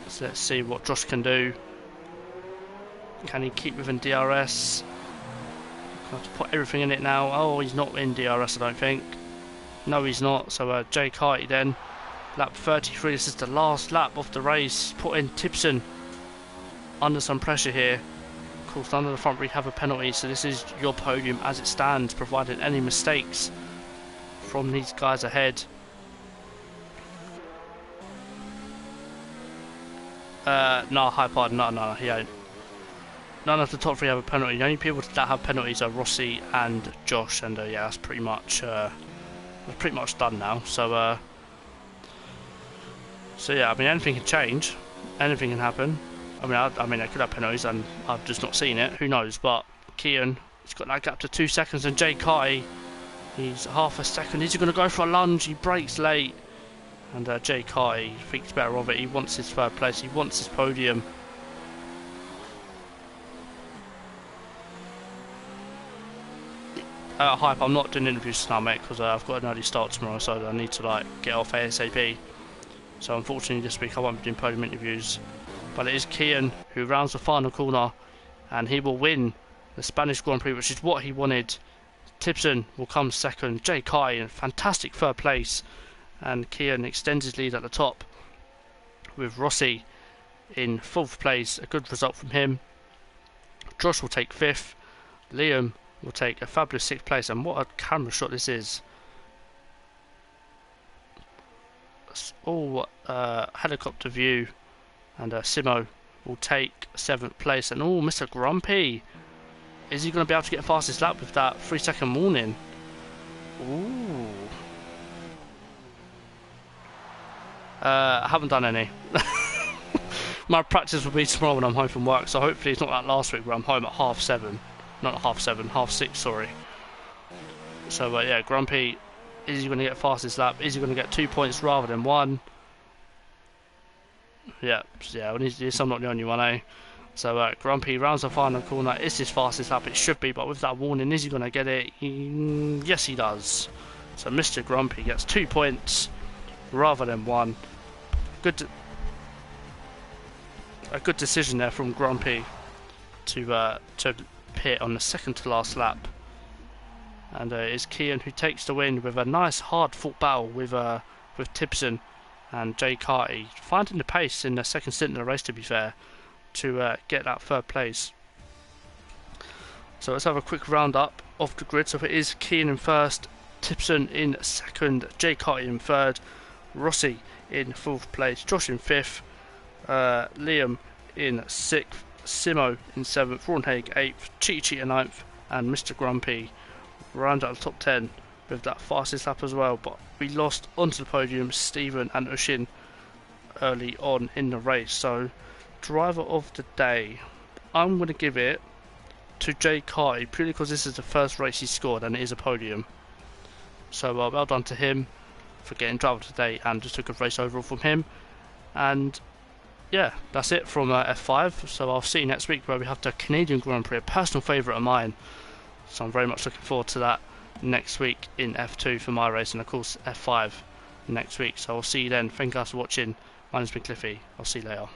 [SPEAKER 1] So let's see what Josh can do. Can he keep within DRS? I have to put everything in it now. Oh, he's not in DRS, I don't think. No, he's not. So Jay Carty then, lap 33. This is the last lap of the race. Putting Tipson under some pressure here. Of course, under the front we have a penalty, so this is your podium as it stands, provided any mistakes from these guys ahead. No, high pardon, no, he ain't. None of the top 3 have a penalty. The only people that have penalties are Rossi and Josh, and yeah, that's pretty much done now. So yeah, I mean, anything can change. anything can happen. I mean, they could have penalties, and I've just not seen it. Who knows? But Kian, he's got that gap to 2 seconds, and Jay Carty, he's half a second. Is he going to go for a lunge? He breaks late, and Jay Carty thinks better of it. He wants his third place. He wants his podium. Hype, I'm not doing interviews tonight, mate, because I've got an early start tomorrow, so I need to like get off ASAP. So unfortunately this week I won't be doing podium interviews. But it is Kian who rounds the final corner, and he will win the Spanish Grand Prix, which is what he wanted. Tipson will come second, Jay Carty in fantastic third place, and Kian extends his lead at the top with Rossi in fourth place. A good result from him. Josh will take fifth. Liam will take a fabulous sixth place, and what a camera shot this is. All helicopter view, and Simo will take seventh place. And Mr. Grumpy, is he going to be able to get fastest lap with that 3 second warning? Ooh. I haven't done any. My practice will be tomorrow when I'm home from work, so hopefully it's not like last week where I'm home at 7:30. Not 7:30, 6:30, sorry. So yeah, Grumpy, is he going to get fastest lap? Is he going to get 2 points rather than 1? Yeah, we need to do some, not the only one, eh? So Grumpy rounds the final corner. Is his fastest lap? It should be, but with that warning, is he going to get it? Yes, he does. So Mr. Grumpy gets 2 points rather than 1. A good decision there from Grumpy to pit on the second to last lap. And it's Kian who takes the win with a nice hard fought battle with Tipson and Jay Carty, finding the pace in the second stint of the race, to be fair, to get that third place. So let's have a quick roundup of the grid. So it is Kian in first, Tipson in second, Jay Carty in third, Rossi in fourth place, Josh in fifth, Liam in sixth, Simo in seventh, Ron Haig eighth, Cheetah in ninth, and Mr. Grumpy round out the top 10 with that fastest lap as well. But we lost onto the podium Stephen and Ushin early on in the race. So driver of the day, I'm going to give it to Jay Carty, purely because this is the first race he scored and it is a podium. So well done to him for getting driver of the day, and just a good race overall from him. And yeah, that's it from F5. So I'll see you next week where we have the Canadian Grand Prix, a personal favourite of mine. So I'm very much looking forward to that next week in F2 for my race, and of course F5 next week. So I'll see you then. Thank you guys for watching. My name's been Cliffy. I'll see you later.